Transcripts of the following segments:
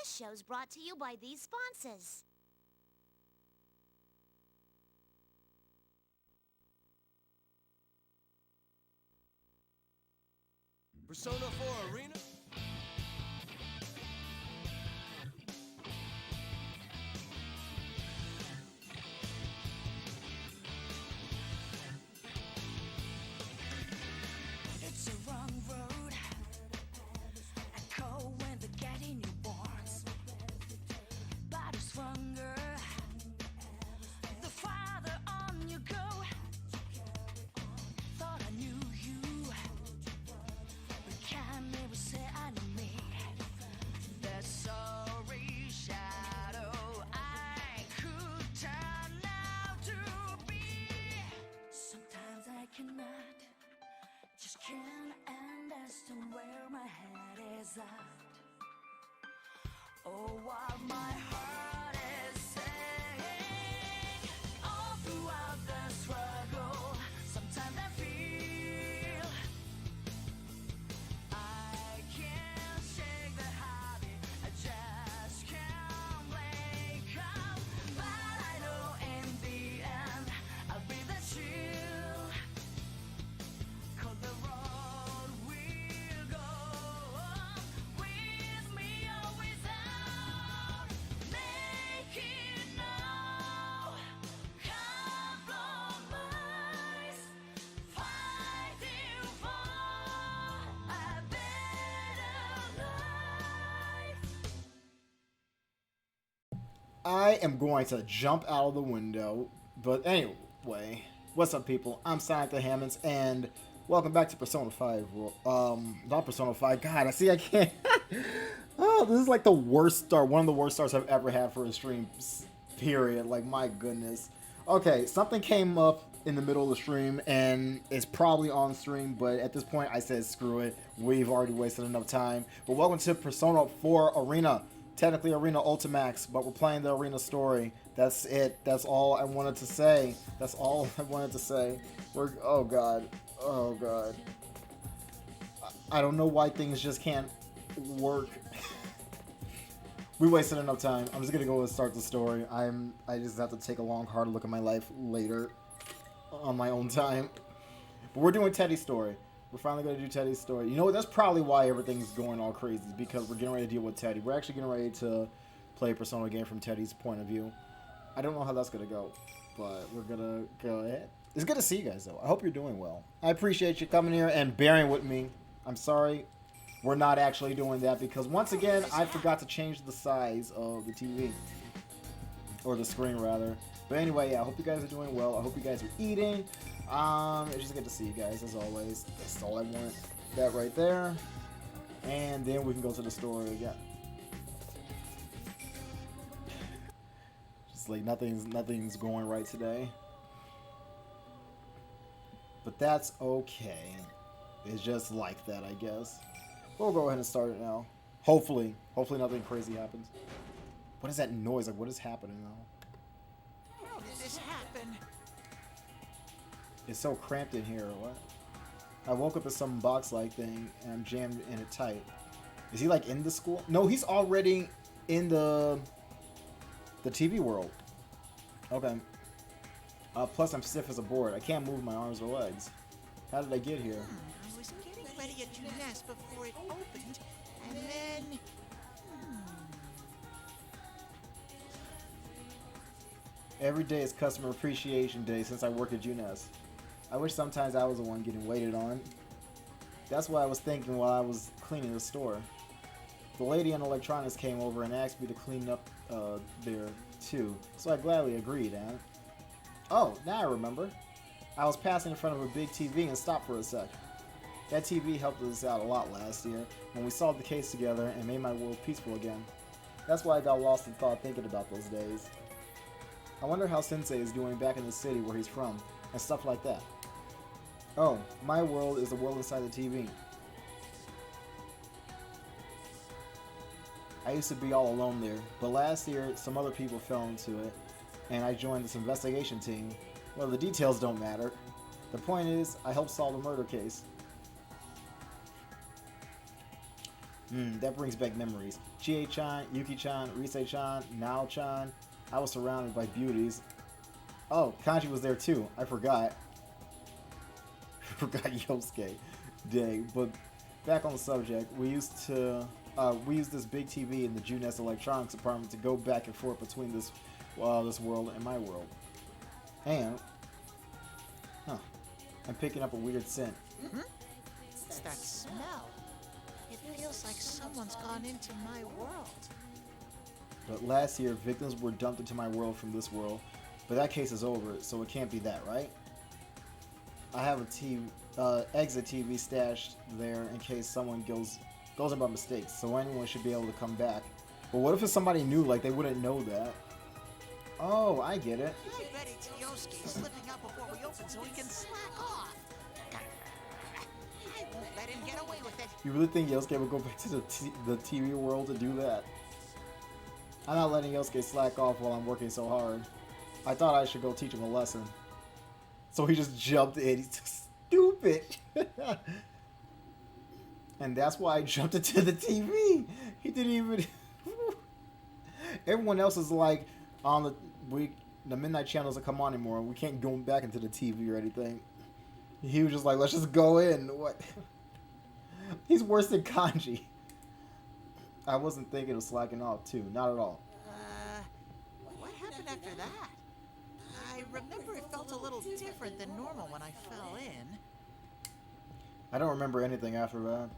This show's brought to you by these sponsors. Persona 4 Arena? It's a wrong road. I call when they're getting newborns. Body stronger. The farther on you go. Thought I knew you. But can't never say I know me. That sorry shadow I could turn out to be. Sometimes I cannot. Just can't understand where my head is at. Oh, what my heart is saying. All throughout the struggle, sometimes I feel I can't shake the habit. I just can't wake up. But I know in the end I'll be the chill. 'Cause the road will go on with me or without making no compromise. Fighting for a better life. I am going to jump out of the window. But anyway, what's up, people? I'm Sonic the Hammons, and welcome back to Persona 5. Not Persona 5. God, I can't. Oh, this is like the worst start. One of the worst starts I've ever had for a stream, period. Like, my goodness. Okay, something came up in the middle of the stream, and it's probably on stream, but at this point, I said screw it. We've already wasted enough time. But welcome to Persona 4 Arena. Technically Arena Ultimax, but we're playing the Arena story. That's it. That's all I wanted to say. That's all I wanted to say. Oh god. Oh god. I don't know why things just can't work. We wasted enough time. I'm just gonna go and start the story. I just have to take a long, hard look at my life later on my own time. But we're doing Teddy's story. We're finally going to do Teddy's story. You know what? That's probably why everything's going all crazy. Because we're getting ready to deal with Teddy. We're actually getting ready to play a Persona game from Teddy's point of view. I don't know how that's going to go. But we're going to go ahead. It's good to see you guys, though. I hope you're doing well. I appreciate you coming here and bearing with me. I'm sorry. We're not actually doing that. Because once again, I forgot to change the size of the TV. Or the screen, rather. But anyway, yeah, I hope you guys are doing well. I hope you guys are eating. It's just good to see you guys, as always. That's all I want. That right there. And then we can go to the story again. Just like nothing's going right today. But that's okay. It's just like that, I guess. We'll go ahead and start it now. Hopefully nothing crazy happens. What is that noise? Like, what is happening now? How did this happen? It's so cramped in here, or what? I woke up at some box-like thing, and I'm jammed in it tight. Is he, like, in the school? No, he's already in the TV world. Okay. Plus, I'm stiff as a board. I can't move my arms or legs. How did I get here? I was getting ready at your nest before it opened, and then... Every day is Customer Appreciation Day since I work at UNES. I wish sometimes I was the one getting waited on. That's what I was thinking while I was cleaning the store. The lady in electronics came over and asked me to clean up there too, so I gladly agreed, and... Oh, now I remember. I was passing in front of a big TV and stopped for a sec. That TV helped us out a lot last year when we solved the case together and made my world peaceful again. That's why I got lost in thought thinking about those days. I wonder how Sensei is doing back in the city where he's from, and stuff like that. Oh, my world is the world inside the TV. I used to be all alone there, but last year some other people fell into it, and I joined this investigation team. Well, the details don't matter. The point is, I helped solve the murder case. That brings back memories. Chie-chan, Yuki-chan, Rise-chan, Nao-chan. I was surrounded by beauties. Oh, Kanji was there too. I forgot. I forgot Yosuke. Dang. But back on the subject, we used this big TV in the Junes electronics department to go back and forth between this world and my world. And I'm picking up a weird scent. It's that smell. It feels like someone's gone into my world. But last year, victims were dumped into my world from this world. But that case is over, so it can't be that, right? I have a exit TV stashed there in case someone goes in by mistake, so anyone should be able to come back. But what if it's somebody new, like they wouldn't know that? Oh, I get it. I bet it's Yosuke slipping up before we open so he can slack off. I won't let him get away with it. You really think Yosuke would go back to the TV world to do that? I'm not letting Yosuke slack off while I'm working so hard. I thought I should go teach him a lesson. So he just jumped in. He's so stupid. And that's why I jumped into the TV. He didn't even... Everyone else is like, on the midnight channel doesn't come on anymore. We can't go back into the TV or anything. He was just like, let's just go in. What? He's worse than Kanji. I wasn't thinking of slacking off too. Not at all. What happened after that? I remember it felt a little different than normal when I fell in. I don't remember anything after that.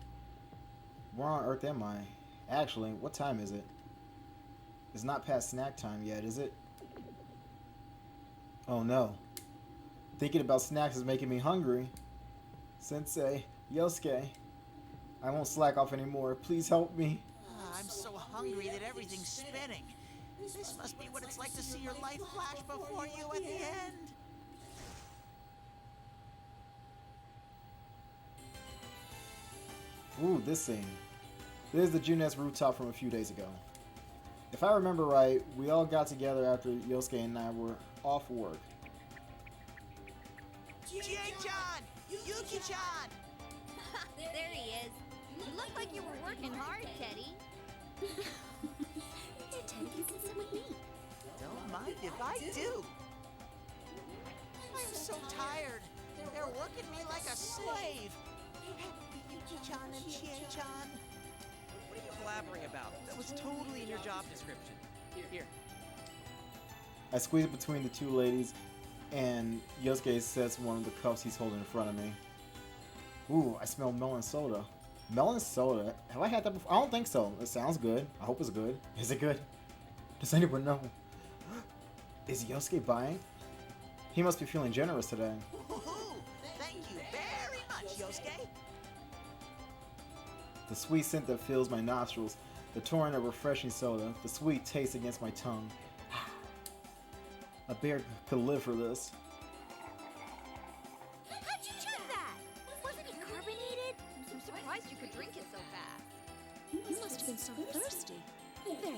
Where on earth am I? Actually, what time is it? It's not past snack time yet, is it? Oh no. Thinking about snacks is making me hungry. Sensei, Yosuke, I won't slack off anymore. Please help me. I'm so hungry that everything's spinning. This must be what it's like to see your life flash before you at the end. Ooh, this scene. This is the Junes rooftop from a few days ago. If I remember right, we all got together after Yosuke and I were off work. Chie-chan! Yuki-chan! There he is. You look like you were working hard, Teddy. Here, Teddy, you can sit with me. Don't mind if I do. I'm so tired. They're working me like a slave. Yuki-chan and Chie-chan. What are you blabbering about? That was totally in your job description. Here. I squeeze between the two ladies, and Yosuke sets one of the cups he's holding in front of me. Ooh, I smell melon soda. Melon soda? Have I had that before? I don't think so. It sounds good. I hope it's good. Is it good? Does anyone know? Is Yosuke buying? He must be feeling generous today. Woohoo! Thank you very much, Yosuke. The sweet scent that fills my nostrils, the torrent of refreshing soda, the sweet taste against my tongue. A bear could live for this. How'd you chug that? Wasn't it carbonated? I'm surprised you could drink it so fast. You must have been so thirsty. There.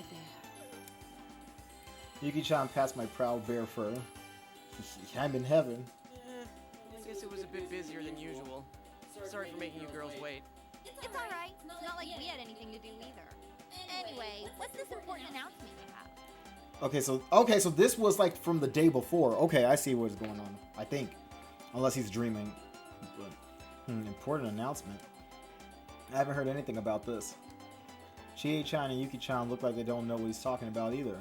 Yuki-chan pats my proud bear fur. I'm in heaven. I guess it was a bit busier than usual. Sorry for making you girls wait. It's all right. It's not like we had anything to do either. Anyway, what's this important announcement you have? Okay, so this was like from the day before. Okay, I see what's going on. I think, unless he's dreaming. But, important announcement. I haven't heard anything about this. Chie-chan and Yuki-chan look like they don't know what he's talking about either.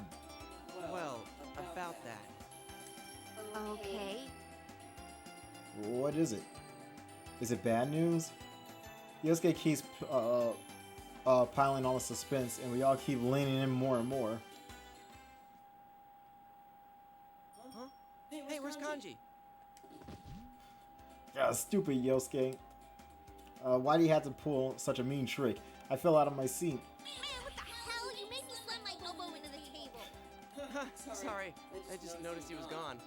Well, about that. Okay. What is it? Is it bad news? Yosuke keeps piling on the suspense, and we all keep leaning in more and more. Huh? Hey, where's Kanji? Stupid Yosuke. Why do you have to pull such a mean trick? I fell out of my seat. Man, what the hell? You made me slam my elbow into the table. Sorry, I just noticed he was gone.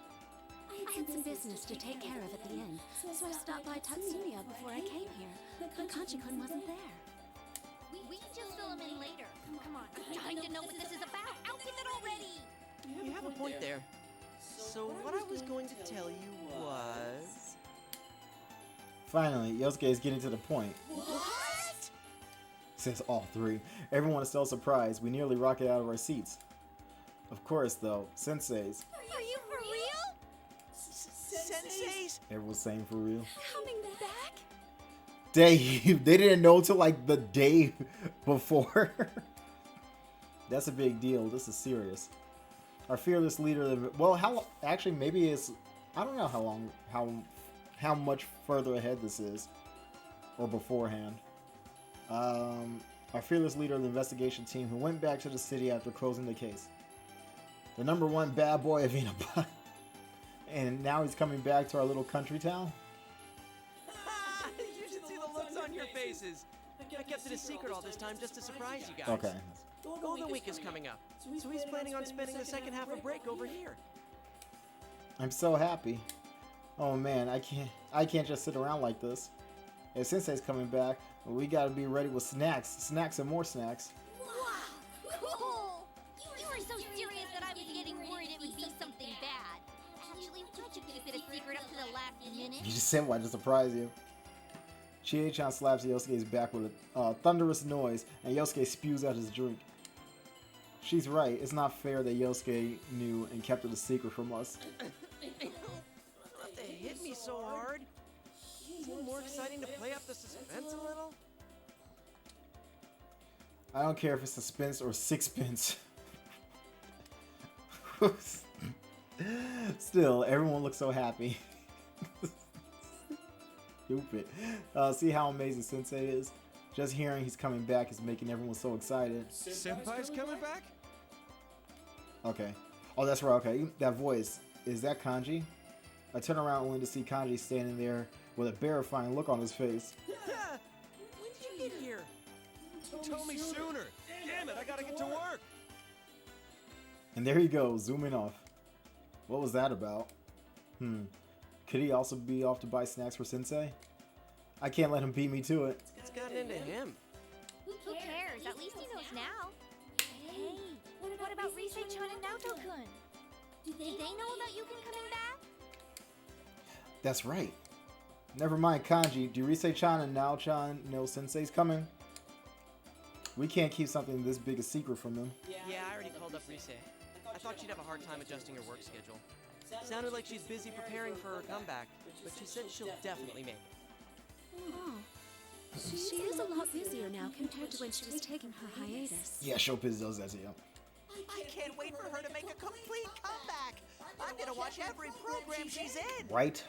I had some business to take care of at the inn, so I stopped by Tatsuya before I came here. But Kanji-kun wasn't there. We can just fill him in later. Come on, I'm dying to know what this is about. Out with it already! You have a point there. So what I was going to tell you was... Finally, Yosuke is getting to the point. What? says all three. Everyone is so surprised. We nearly rocket out of our seats. Of course, though, senseis. Are you for real? Senseis? Everyone's saying for real. Coming back? They didn't know till like the day before. That's a big deal. This is serious. Our fearless leader. Well, actually, maybe it's. I don't know how much further ahead this is, or beforehand. Our fearless leader of the investigation team who went back to the city after closing the case. The #1 bad boy of Inaba. And now he's coming back to our little country town. You should see the looks on your faces. I kept it a secret all this time just to surprise you guys. Okay. Golden Week is coming up, so he's planning on spending the second half of break over here. I'm so happy. Oh man, I can't just sit around like this. If Sensei's coming back, we gotta be ready with snacks and more snacks. Wow, cool! You were so serious that I was getting worried it would be something bad. Actually, why'd you keep it a secret up to the last minute? You just said why to surprise you. Chie-chan slaps Yosuke's back with a thunderous noise, and Yosuke spews out his drink. She's right. It's not fair that Yosuke knew and kept it a secret from us. They hit me so hard. Isn't it more exciting to play up the suspense a little? I don't care if it's suspense or sixpence. Still, everyone looks so happy. Stupid. See how amazing Sensei is? Just hearing he's coming back is making everyone so excited. Senpai's coming back? Okay. Oh, that's right. Okay. That voice. Is that Kanji? I turn around only to see Kanji standing there with a terrifying look on his face. Yeah. When did you get here? Tell me sooner. Damn it, I gotta get to work. And there he goes, zooming off. What was that about? Could he also be off to buy snacks for Sensei? I can't let him beat me to it. It's gotten into him. Who cares? At least he knows now. Hey, what about Risei-chan and Naoto-kun? Do they know about Yukon coming back? That's right. Never mind Kanji. Do Risei-chan and Nao-chan know Sensei's coming? We can't keep something this big a secret from them. Yeah, I already called up Risei. I thought she'd have a hard time adjusting her work schedule. Sounded like she's busy preparing for her comeback, but she said she'll definitely make it. Oh. She is a lot busier now compared to when she was taking her hiatus. Yeah, show does that to you. I can't wait for her to make a complete comeback. I'm gonna watch every program she's in. Right?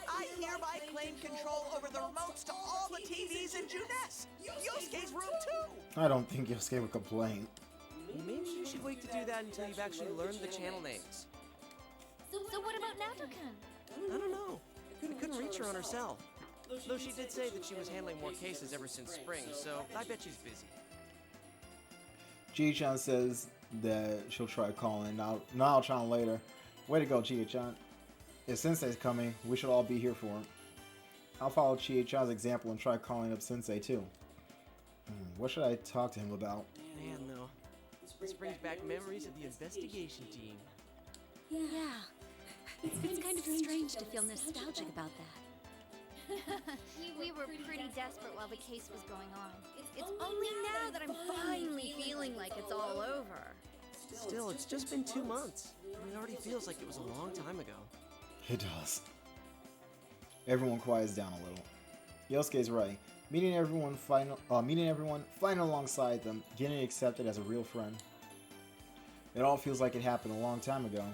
I hereby claim control over the remotes to all the TVs in Juness. Yosuke's room too. I don't think Yosuke would complain. Maybe you should wait to do that until you've actually learned the channel names. So what about Naoto-kun? I don't know. I couldn't reach her on her cell. Though she did say that she was handling more cases ever since spring, so I bet she's busy. Chie-chan says that she'll try calling Nao-chan later. Way to go, Chie-chan. If Sensei's coming, we should all be here for him. I'll follow Chie-chan's example and try calling up Sensei too. What should I talk to him about? Man, though. This brings back memories of the investigation team. Yeah. It's kind of strange to feel nostalgic about that. We were pretty desperate while the case was going on. It's only now that I'm finally feeling like it's all over. Still, it's just been 2 months. It already feels like it was a long time ago. It does. Everyone quiets down a little. Yosuke's right. Meeting everyone fighting alongside them, getting accepted as a real friend. It all feels like it happened a long time ago.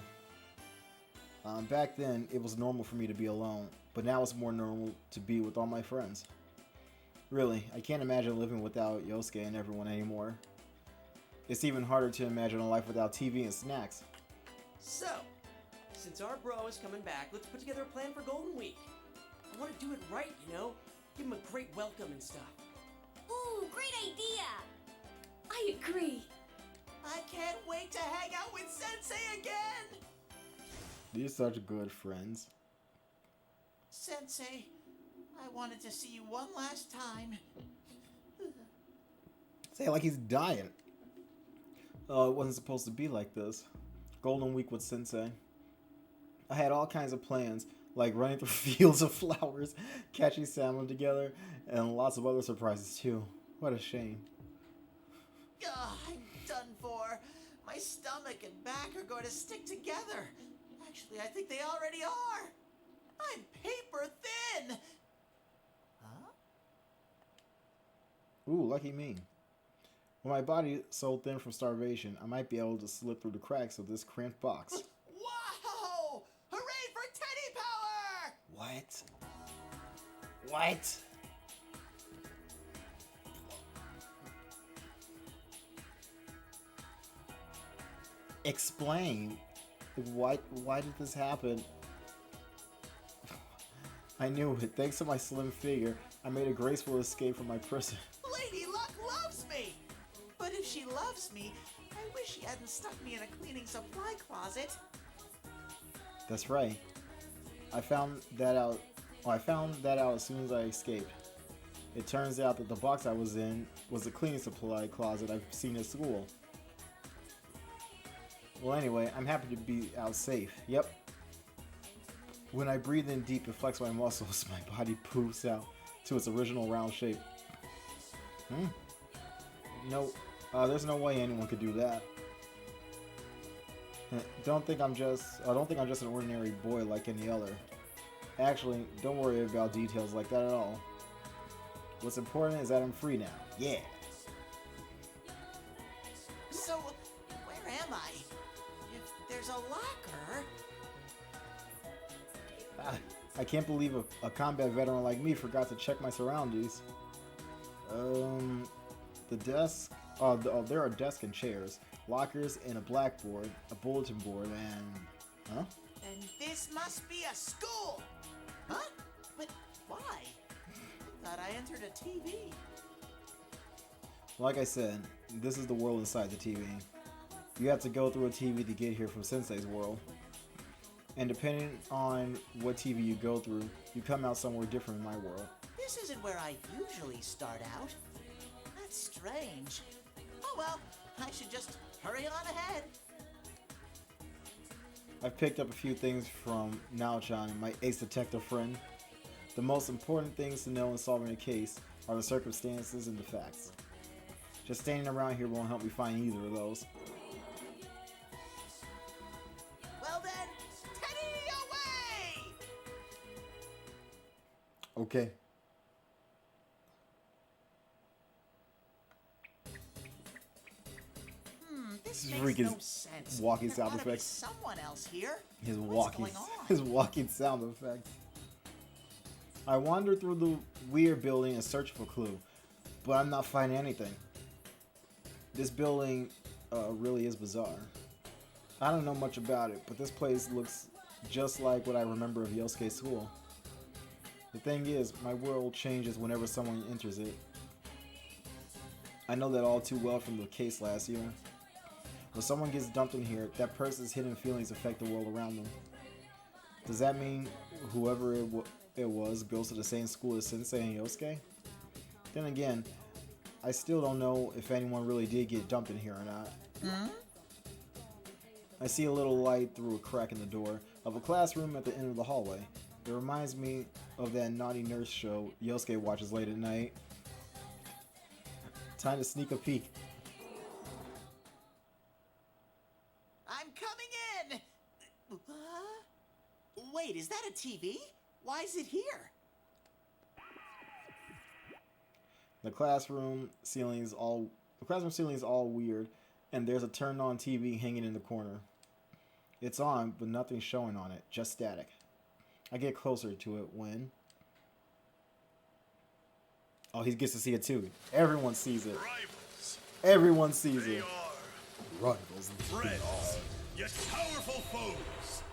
Back then, it was normal for me to be alone, but now it's more normal to be with all my friends. Really, I can't imagine living without Yosuke and everyone anymore. It's even harder to imagine a life without TV and snacks. So, since our bro is coming back, let's put together a plan for Golden Week. I want to do it right, you know? Give him a great welcome and stuff. Ooh, great idea! I agree. I can't wait to hang out with Sensei again. They're such good friends. Sensei, I wanted to see you one last time. Say it like he's dying. Oh, it wasn't supposed to be like this. Golden Week with Sensei. I had all kinds of plans, like running through fields of flowers, catching salmon together, and lots of other surprises too. What a shame. I'm done for. My stomach and back are going to stick together. Actually, I think they already are. I'm paper thin. Huh? Ooh, lucky me. When my body is so thin from starvation, I might be able to slip through the cracks of this cramped box. Wow! Hooray for teddy power! What? What? Explain. Why did this happen? I knew it. Thanks to my slim figure, I made a graceful escape from my prison. Lady Luck loves me! But if she loves me, I wish she hadn't stuck me in a cleaning supply closet. That's right. I found that out. Oh, I found that out as soon as I escaped. It turns out that the box I was in was a cleaning supply closet I've seen at school. Well, anyway, I'm happy to be out safe. Yep. When I breathe in deep and flex my muscles, my body poofs out to its original round shape. No, there's no way anyone could do that. Don't think I'm just an ordinary boy like any other. Actually, don't worry about details like that at all. What's important is that I'm free now. Yeah. So, where am I? If there's a locker... I can't believe a combat veteran like me forgot to check my surroundings. The desk... there are desks and chairs, lockers, and a blackboard, a bulletin board, and... Huh? And this must be a school! Huh? But why? I thought I entered a TV. Like I said, this is the world inside the TV. You have to go through a TV to get here from Sensei's world. And depending on what TV you go through, you come out somewhere different in my world. This isn't where I usually start out. That's strange. Oh well, I should just hurry on ahead. I've picked up a few things from Nao-chan, my ace detective friend. The most important things to know in solving a case are the circumstances and the facts. Just standing around here won't help me find either of those. Well then, Teddy away! Okay. This is makes freaking no sense. walking There sound gotta be effects. someone else here. His What's going on? walking sound effects. I wandered through the weird building in search of a clue, but I'm not finding anything. This building really is bizarre. I don't know much about it, but this place looks just like what I remember of Yosuke's school. The thing is, my world changes whenever someone enters it. I know that all too well from the case last year. When someone gets dumped in here, that person's hidden feelings affect the world around them. Does that mean whoever it was goes to the same school as Sensei and Yosuke? Then again, I still don't know if anyone really did get dumped in here or not. I see a little light through a crack in the door of a classroom at the end of the hallway. It reminds me of that naughty nurse show Yosuke watches late at night. Time to sneak a peek. I'm coming in! Wait, is that a TV? Why is it here? The classroom ceiling is all weird, and there's a turned-on TV hanging in the corner. It's on, but nothing's showing on it, just static. I get closer to it when... Oh, he gets to see it too. Everyone sees it. Rivals. Everyone sees They it. are Rivals. friends, yet powerful foes.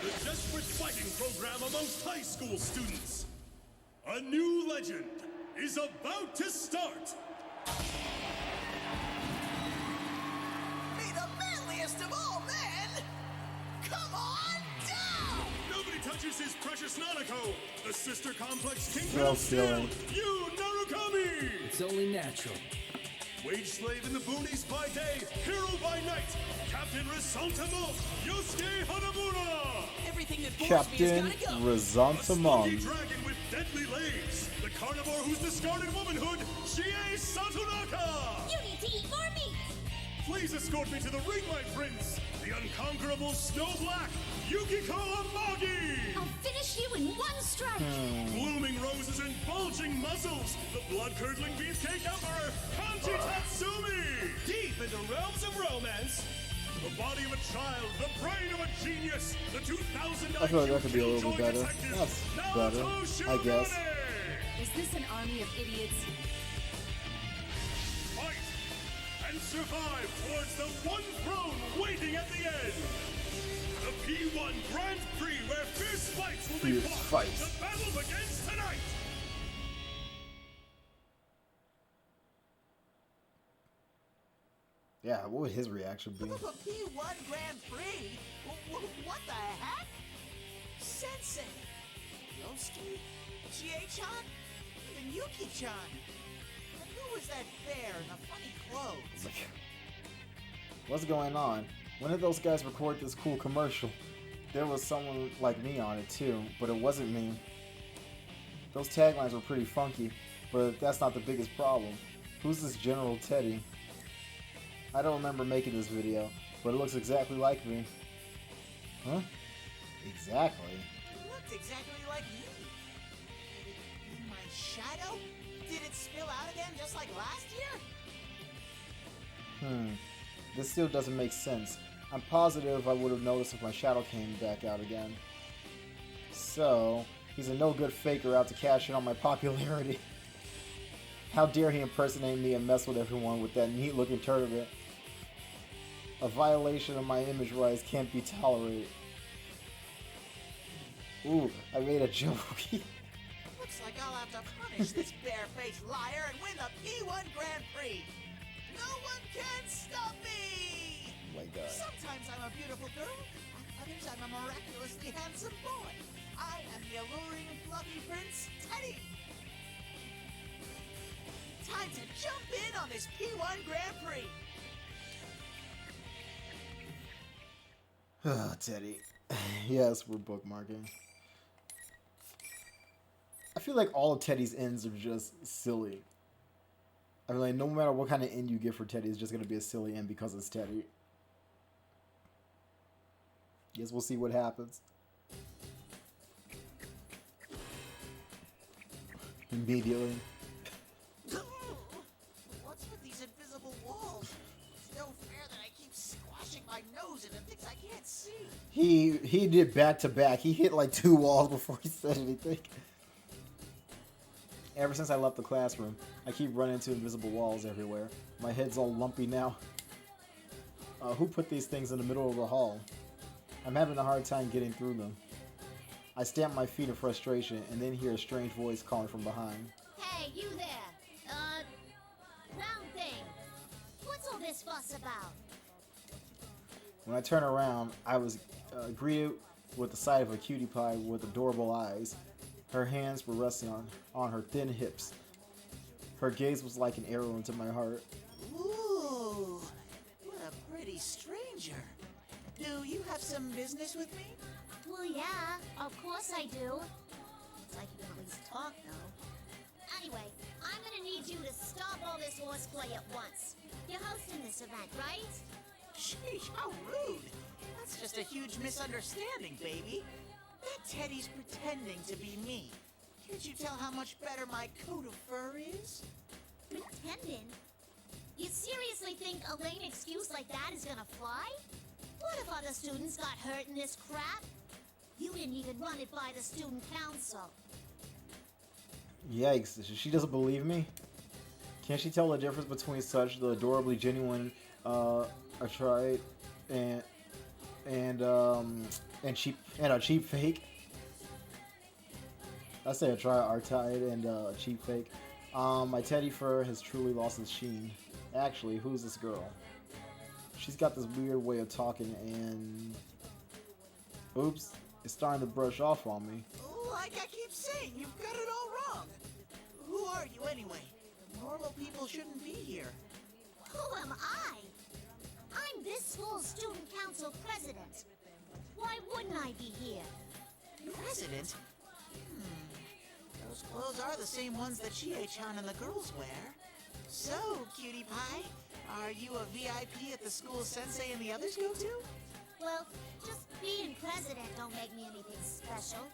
The desperate fighting program amongst high school students. A new legend is about to start. Be the manliest of all men! Come on down! Nobody touches his precious Nanako, the sister complex kingpin Well, of Steel, silly. Yu Narukami! It's only natural. Wage slave in the boonies by day, hero by night, Captain Resentamo, Yosuke Hanamura! Everything that bores me is Captain gotta go. A spunky Resentamo. dragon with deadly legs, the carnivore who's discarded womanhood, Chie Satonaka! You need to eat more meat! Please escort me to the ring, my prince, the unconquerable Snow Black, Yukiko Amagi! I'll finish you in one strike. Blooming roses and bulging muscles, the blood-curdling beefcake emperor, Kanji Tatsumi! Deep into realms of romance, the body of a child, the brain of a genius, the 2000 I feel like that could be a little bit better. That's better, I guess. Is this an army of idiots? Fight and survive towards the one throne waiting at the end. The P1 Grand Prix where fierce fights will be Fierce fought. fights. The battle begins tonight. Yeah, what would his reaction be? The P1 Grand Prix? What the heck? Sensei, Yosuke, Chie-chan, even Yuki-chan. And who was that bear in the funny clothes? What's going on? When did those guys record this cool commercial? There was someone like me on it too, but it wasn't me. Those taglines were pretty funky, but that's not the biggest problem. Who's this General Teddy? I don't remember making this video, but it looks exactly like me. Huh? Exactly. It looked exactly like you. In my shadow? Did it spill out again just like last year? This still doesn't make sense. I'm positive I would have noticed if my shadow came back out again. So, he's a no-good faker out to cash in on my popularity. How dare he impersonate me and mess with everyone with that neat-looking tournament. A violation of my image rights can't be tolerated. Ooh, I made a joke. Looks like I'll have to punish this bare-faced liar and win the P1 Grand Prix. No one can stop me! Oh my god. Sometimes I'm a beautiful girl, at others I'm a miraculously handsome boy. I am the alluring and fluffy Prince Teddy. Time to jump in on this P1 Grand Prix. Ah, Teddy. Yes, we're bookmarking. I feel like all of Teddy's ends are just silly. I mean, like, no matter what kind of end you get for Teddy, it's just going to be a silly end because it's Teddy. Guess we'll see what happens. Immediately. What's with these invisible walls? It's no fair that I keep squashing my nose into things I can't see. He did back to back. He hit like 2 walls before he said anything. Ever since I left the classroom, I keep running into invisible walls everywhere. My head's all lumpy now. Who put these things in the middle of the hall? I'm having a hard time getting through them. I stamp my feet in frustration and then hear a strange voice calling from behind. Hey, you there! Round thing. What's all this fuss about? When I turn around, I was greeted with the sight of a cutie pie with adorable eyes. Her hands were resting on her thin hips. Her gaze was like an arrow into my heart. Ooh, what a pretty stranger. Do you have some business with me? Well, yeah, of course I do. It's like you can at least talk, though. Anyway, I'm gonna need you to stop all this horseplay at once. You're hosting this event, right? Sheesh, how rude. That's just a huge misunderstanding, baby. That Teddy's pretending to be me. Can't you tell how much better my coat of fur is? Pretending? You seriously think a lame excuse like that is gonna fly? What if other students got hurt in this crap? You didn't even run it by the student council. Yikes, she doesn't believe me? Can't she tell the difference between such the adorably genuine Atrite and a cheap fake? I say a Artide and a cheap fake. My teddy fur has truly lost its sheen. Actually, who's this girl? She's got this weird way of talking and... Oops, it's starting to brush off on me. Like I keep saying, you've got it all wrong. Who are you anyway? Normal people shouldn't be here. Who am I? I'm this school's student council president. Why wouldn't I be here? President? clothes are the same ones that Chie-chan and the girls wear. So, cutie pie, are you a VIP at the school sensei and the others go to? Well, just being president don't make me anything special.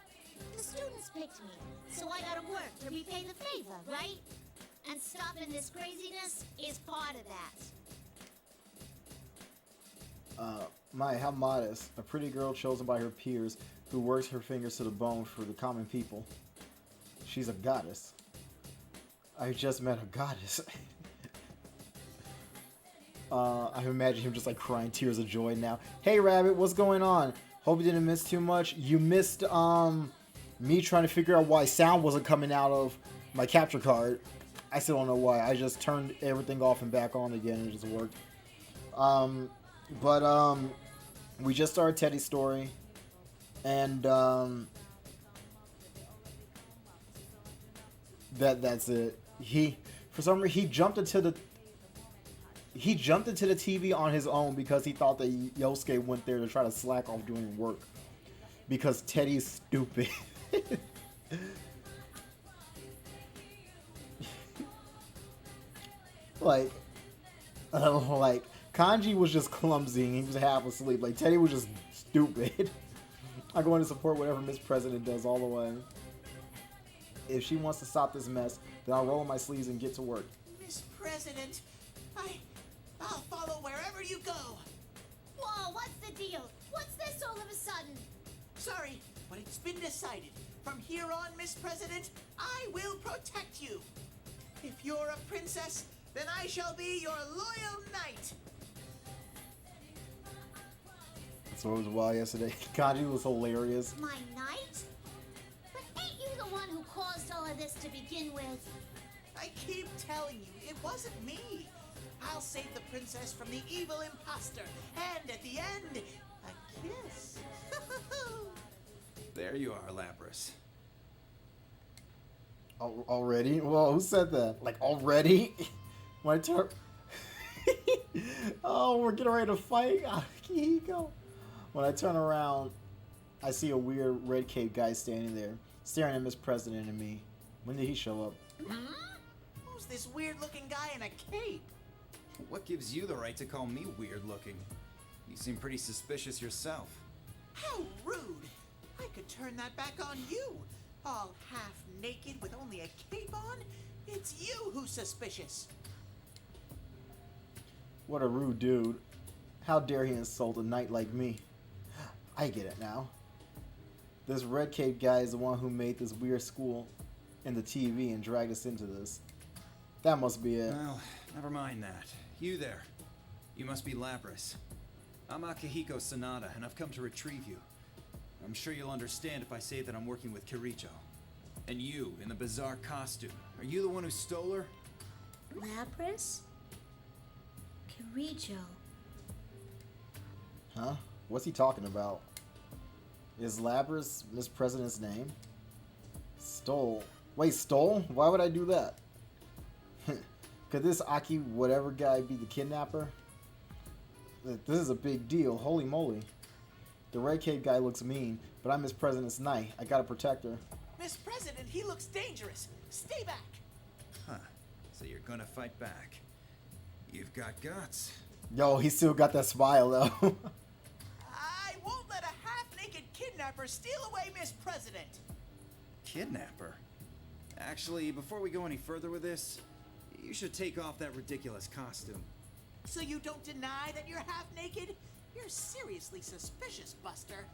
The students picked me, so I gotta work to repay the favor, right? And stopping this craziness is part of that. My, how modest. A pretty girl chosen by her peers who works her fingers to the bone for the common people. She's a goddess. I just met a goddess. I imagine him just like crying tears of joy now. Hey Rabbit, what's going on? Hope you didn't miss too much. You missed me trying to figure out why sound wasn't coming out of my capture card. I still don't know why. I just turned everything off and back on again and it just worked. We just started Teddy's story, and that's it. For some reason, he jumped into the TV on his own because he thought that Yosuke went there to try to slack off doing work because Teddy's stupid. like Kanji was just clumsy and he was half asleep. Like, Teddy was just stupid. I go in to support whatever Miss President does all the way. If she wants to stop this mess, then I'll roll my sleeves and get to work. Miss President, I'll follow wherever you go. Whoa, what's the deal? What's this all of a sudden? Sorry, but it's been decided. From here on, Miss President, I will protect you. If you're a princess, then I shall be your loyal knight. So it was wild yesterday. Kanji was hilarious. My knight? But ain't you the one who caused all of this to begin with? I keep telling you, it wasn't me. I'll save the princess from the evil imposter. And at the end, a kiss. There you are, Lapras. Already? Well, who said that? Like, already? My turn. Oh, we're getting ready to fight. Here you go. When I turn around, I see a weird red cape guy standing there, staring at Miss President and me. When did he show up? Who's this weird-looking guy in a cape? What gives you the right to call me weird looking? You seem pretty suspicious yourself. How rude! I could turn that back on you. All half naked with only a cape on? It's you who's suspicious. What a rude dude. How dare he insult a knight like me? I get it now. This red cape guy is the one who made this weird school in the TV and dragged us into this. That must be it. Well, never mind that. You there. You must be Lapras. I'm Akihiko Sanada, and I've come to retrieve you. I'm sure you'll understand if I say that I'm working with Kiricho. And you, in the bizarre costume, are you the one who stole her? Lapras? Kiricho. Huh? What's he talking about? Is Lapras Miss President's name? Stole. Wait, stole? Why would I do that? Could this Aki whatever guy be the kidnapper? This is a big deal. Holy moly. The red cape guy looks mean, but I'm Miss President's knight. I gotta protect her. Miss President, he looks dangerous. Stay back. Huh. So you're gonna fight back. You've got guts. Yo, he still got that smile though. I won't let a half-naked kidnapper steal away Miss President. Kidnapper? Actually, before we go any further with this, you should take off that ridiculous costume. So you don't deny that you're half-naked? You're seriously suspicious, Buster.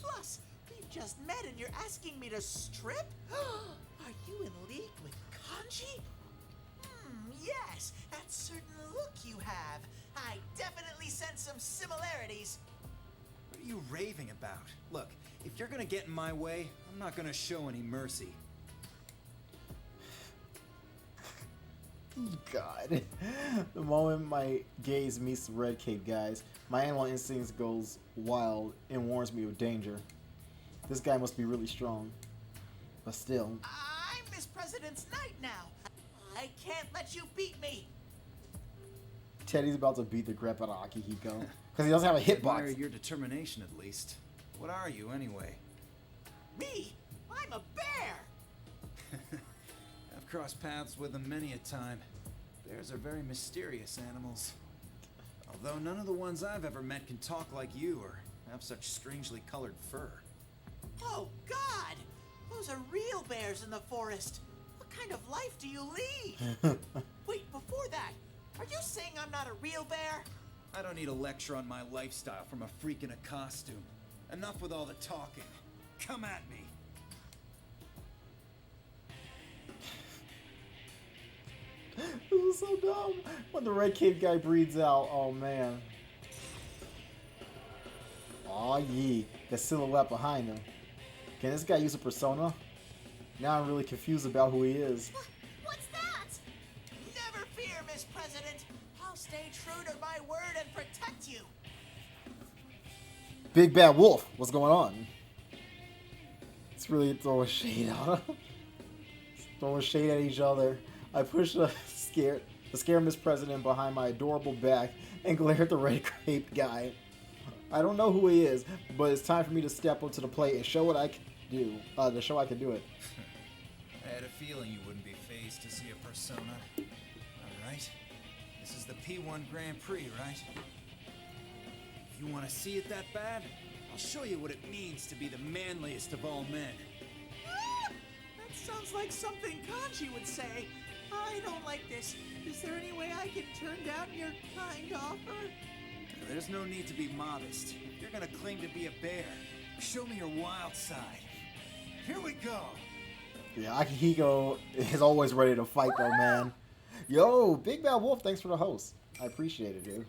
Plus, we've just met and you're asking me to strip? Are you in league with Kanji? Yes, that certain look you have. I definitely sense some similarities. What are you raving about? Look, if you're gonna get in my way, I'm not gonna show any mercy. God. The moment my gaze meets the red cape guys, my animal instincts goes wild and warns me of danger. This guy must be really strong. But still. I'm Miss President's knight now. I can't let you beat me. Teddy's about to beat the crap out of Akihiko. Because he doesn't have a Admire hitbox. your determination, at least. What are you, anyway? Me? I'm a bear. crossed paths with them many a time. Bears are very mysterious animals. Although none of the ones I've ever met can talk like you or have such strangely colored fur. Oh, God! Those are real bears in the forest. What kind of life do you lead? Wait, before that, are you saying I'm not a real bear? I don't need a lecture on my lifestyle from a freak in a costume. Enough with all the talking. Come at me. This is so dumb. When the red cape guy breathes out, oh man. Aw, yee. The silhouette behind him. Can this guy use a persona? Now I'm really confused about who he is. What's that? Never fear, Miss President. I'll stay true to my word and protect you. Big Bad Wolf, what's going on? It's really throwing shade out. Throwing shade at each other. I push the scare Miss President behind my adorable back and glare at the red-caped guy. I don't know who he is, but it's time for me to step up to the plate and show what I can do. To show I can do it. I had a feeling you wouldn't be fazed to see a persona. Alright. This is the P1 Grand Prix, right? If you want to see it that bad, I'll show you what it means to be the manliest of all men. Ah! That sounds like something Kanji would say. I don't like this. Is there any way I can turn down your kind offer? There's no need to be modest. If you're gonna claim to be a bear, show me your wild side. Here we go. Yeah, Akihiko is always ready to fight though, man. Yo, Big Bad Wolf, thanks for the host. I appreciate it, dude.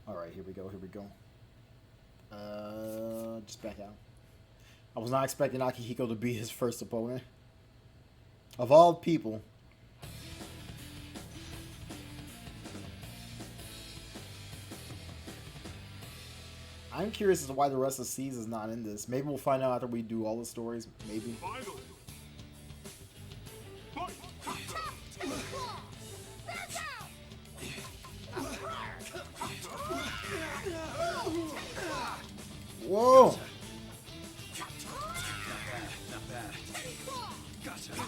Alright, here we go, here we go. Just back out. I was not expecting Akihiko to be his first opponent. Of all people. I'm curious as to why the rest of C's is not in this. Maybe we'll find out after we do all the stories. Maybe. Finally. Whoa! Not bad. Gotcha. Gotcha.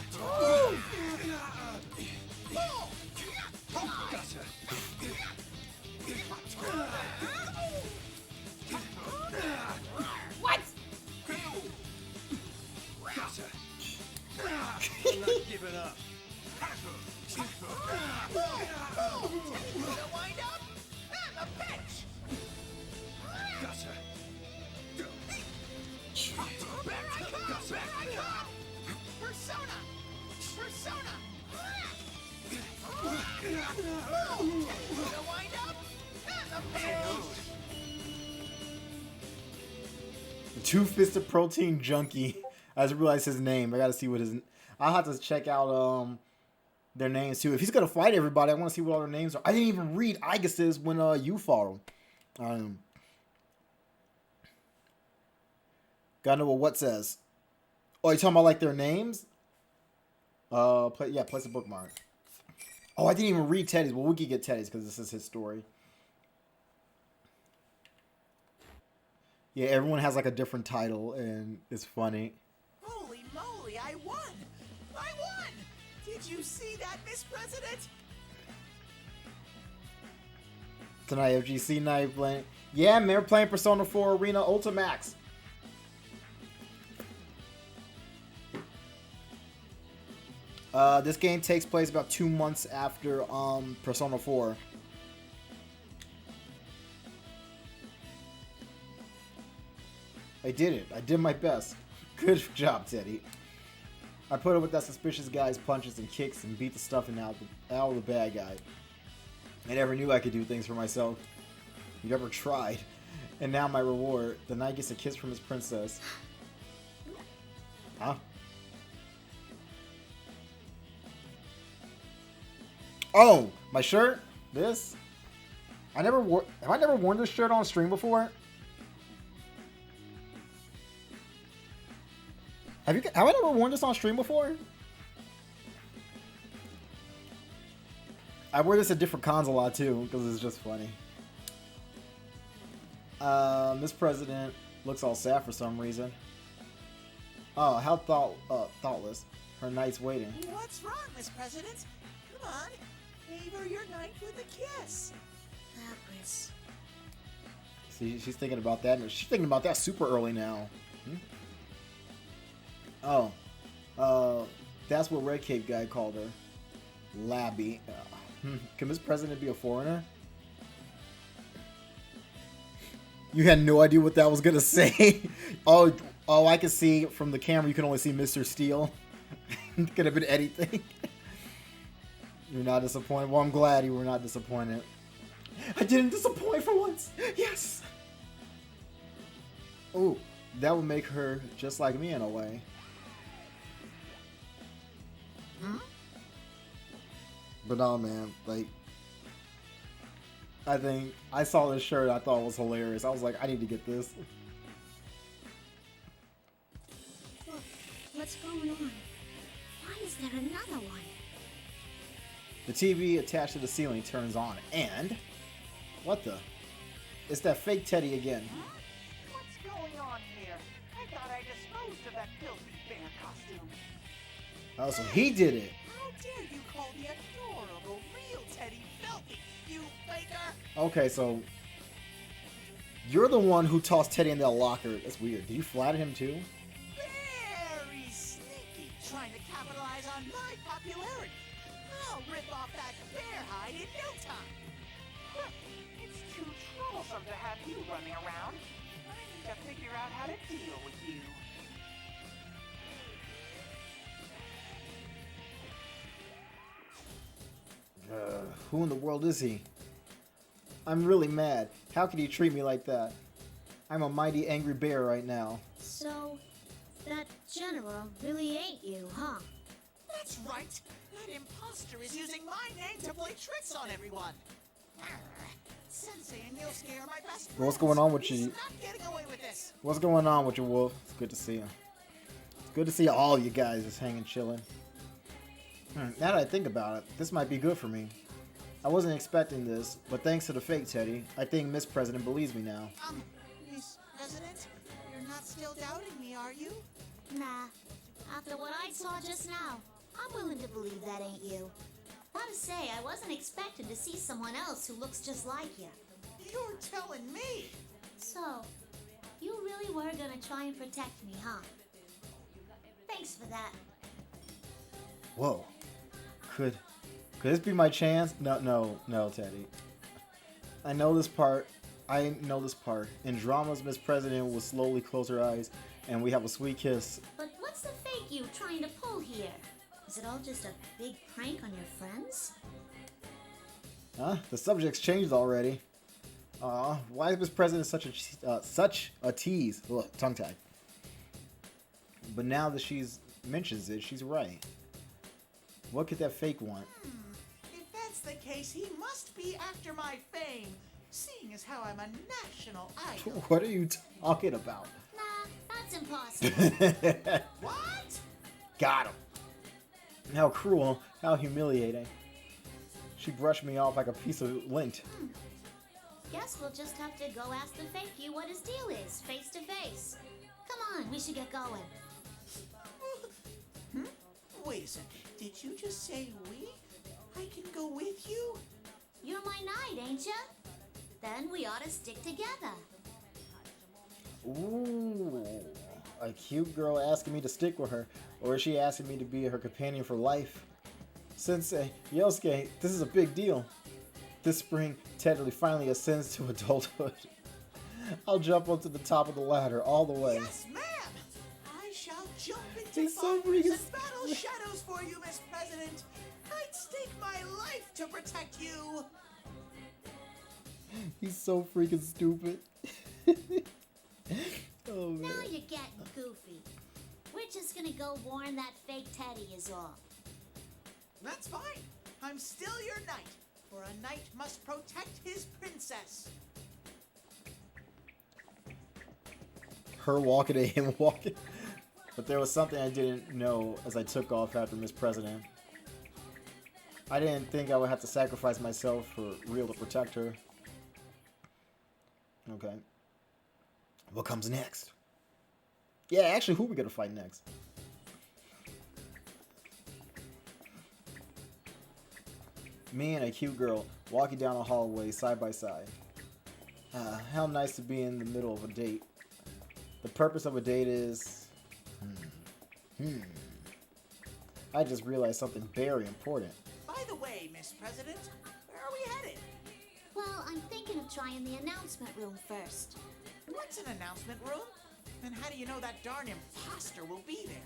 What? Gotcha. I'm not giving up. Gonna wind up on the bench. Gotcha. Back I come! Back I come! Persona! Persona! Gonna wind up on the bench. Two-fisted protein junkie. I just realized his name. I gotta see what his. I'll have to check out their names too. If he's gonna fight everybody, I want to see what all their names are. I didn't even read Igus's when you fought him. Gotta know what says. Oh, you talking about like their names? Place a bookmark. Oh, I didn't even read Teddy's. Well, we could get Teddy's because this is his story. Yeah, everyone has like a different title, and it's funny. Holy moly, I won! I won! Did you see that, Miss President? Tonight, FGC night playing. Yeah, man, we're playing Persona 4 Arena Ultimax. This game takes place about 2 months after Persona 4. I did it. I did my best. Good job, Teddy. I put up with that suspicious guy's punches and kicks and beat the stuffing out of the bad guy. I never knew I could do things for myself. You never tried. And now my reward. The knight gets a kiss from his princess. Huh? Oh, my shirt? This? Have I never worn this shirt on stream before? Have I never worn this on stream before? I wear this at different cons a lot too, because it's just funny. Miss President looks all sad for some reason. Oh, how thoughtless. Her knight's waiting. What's wrong, Miss President? Come on, favor your knight with a kiss. Lapras. See, she's thinking about that. She's thinking about that super early now. Oh, that's what Red Cape guy called her. Labby. Can Miss President be a foreigner? You had no idea what that was gonna say. Oh, I can see from the camera. You can only see Mr. Steel. Could have been anything. You're not disappointed. Well, I'm glad you were not disappointed. I didn't disappoint for once. Yes. Oh, that would make her just like me in a way. But no, man, like, I think I saw this shirt. I thought it was hilarious. I was like, I need to get this. Look, what's going on? Why is there another one? The TV attached to the ceiling turns on, and what the? It's that fake Teddy again. What's going on here? I thought I disposed of that filthy bear costume. Oh, so he did it. How dare you call the adorable real Teddy filthy, you faker? Okay, so you're the one who tossed Teddy in that locker. That's weird. Did you flatter him too? Very sneaky, trying to capitalize on my popularity. I'll rip off that bear hide in no time. It's too troublesome to have you running around. I need to figure out how to deal with you. Who in the world is he? I'm really mad. How could he treat me like that? I'm a mighty angry bear right now. So, that general really ain't you, huh? That's right. That imposter is using my name to play tricks on everyone. Sensei and Yosuke are my best friends. What's going on with He's you? not getting away with this. What's going on with you, Wolf? It's good to see you. It's good to see all you guys just hanging chilling. Now that I think about it, this might be good for me. I wasn't expecting this, but thanks to the fake Teddy, I think Miss President believes me now. Miss President, you're not still doubting me, are you? Nah. After what I saw just now, I'm willing to believe that ain't you. Gotta say, I wasn't expecting to see someone else who looks just like you. You're telling me. So, you really were gonna try and protect me, huh? Thanks for that. Whoa. Could this be my chance? No, Teddy. I know this part. In dramas, Miss President will slowly close her eyes, and we have a sweet kiss. But what's the fake you trying to pull here? Is it all just a big prank on your friends? Huh? The subject's changed already. Why is Miss President such a tease? Look, tongue tag. But now that she's mentions it, she's right. What could that fake want? If that's the case, he must be after my fame, seeing as how I'm a national idol. What are you talking about? Nah, that's impossible. What? Got him. How cruel. How humiliating. She brushed me off like a piece of lint. Guess we'll just have to go ask the fake you what his deal is, face to face. Come on, we should get going. Wait a second. Did you just say we? I can go with you? You're my knight, ain't ya? Then we ought to stick together. Ooh. A cute girl asking me to stick with her. Or is she asking me to be her companion for life? Sensei, Yosuke, this is a big deal. This spring, Teddy finally ascends to adulthood. I'll jump onto the top of the ladder all the way. Yes, ma'am! I shall jump into He's so fires freaking and battle shadows for you, Miss President. I'd stake my life to protect you. He's so freaking stupid. Oh man. Now you're getting goofy. We're just gonna go warn that fake Teddy is all. That's fine. I'm still your knight, for a knight must protect his princess. Her walking and him walking. But there was something I didn't know as I took off after Miss President. I didn't think I would have to sacrifice myself for real to protect her. Okay. What comes next? Yeah, actually, who are we gonna fight next? Me and a cute girl walking down a hallway side by side. How nice to be in the middle of a date. The purpose of a date is... I just realized something very important. By the way, Miss President, where are we headed? Well, I'm thinking of trying the announcement room first. What's an announcement room? And how do you know that darn imposter will be there?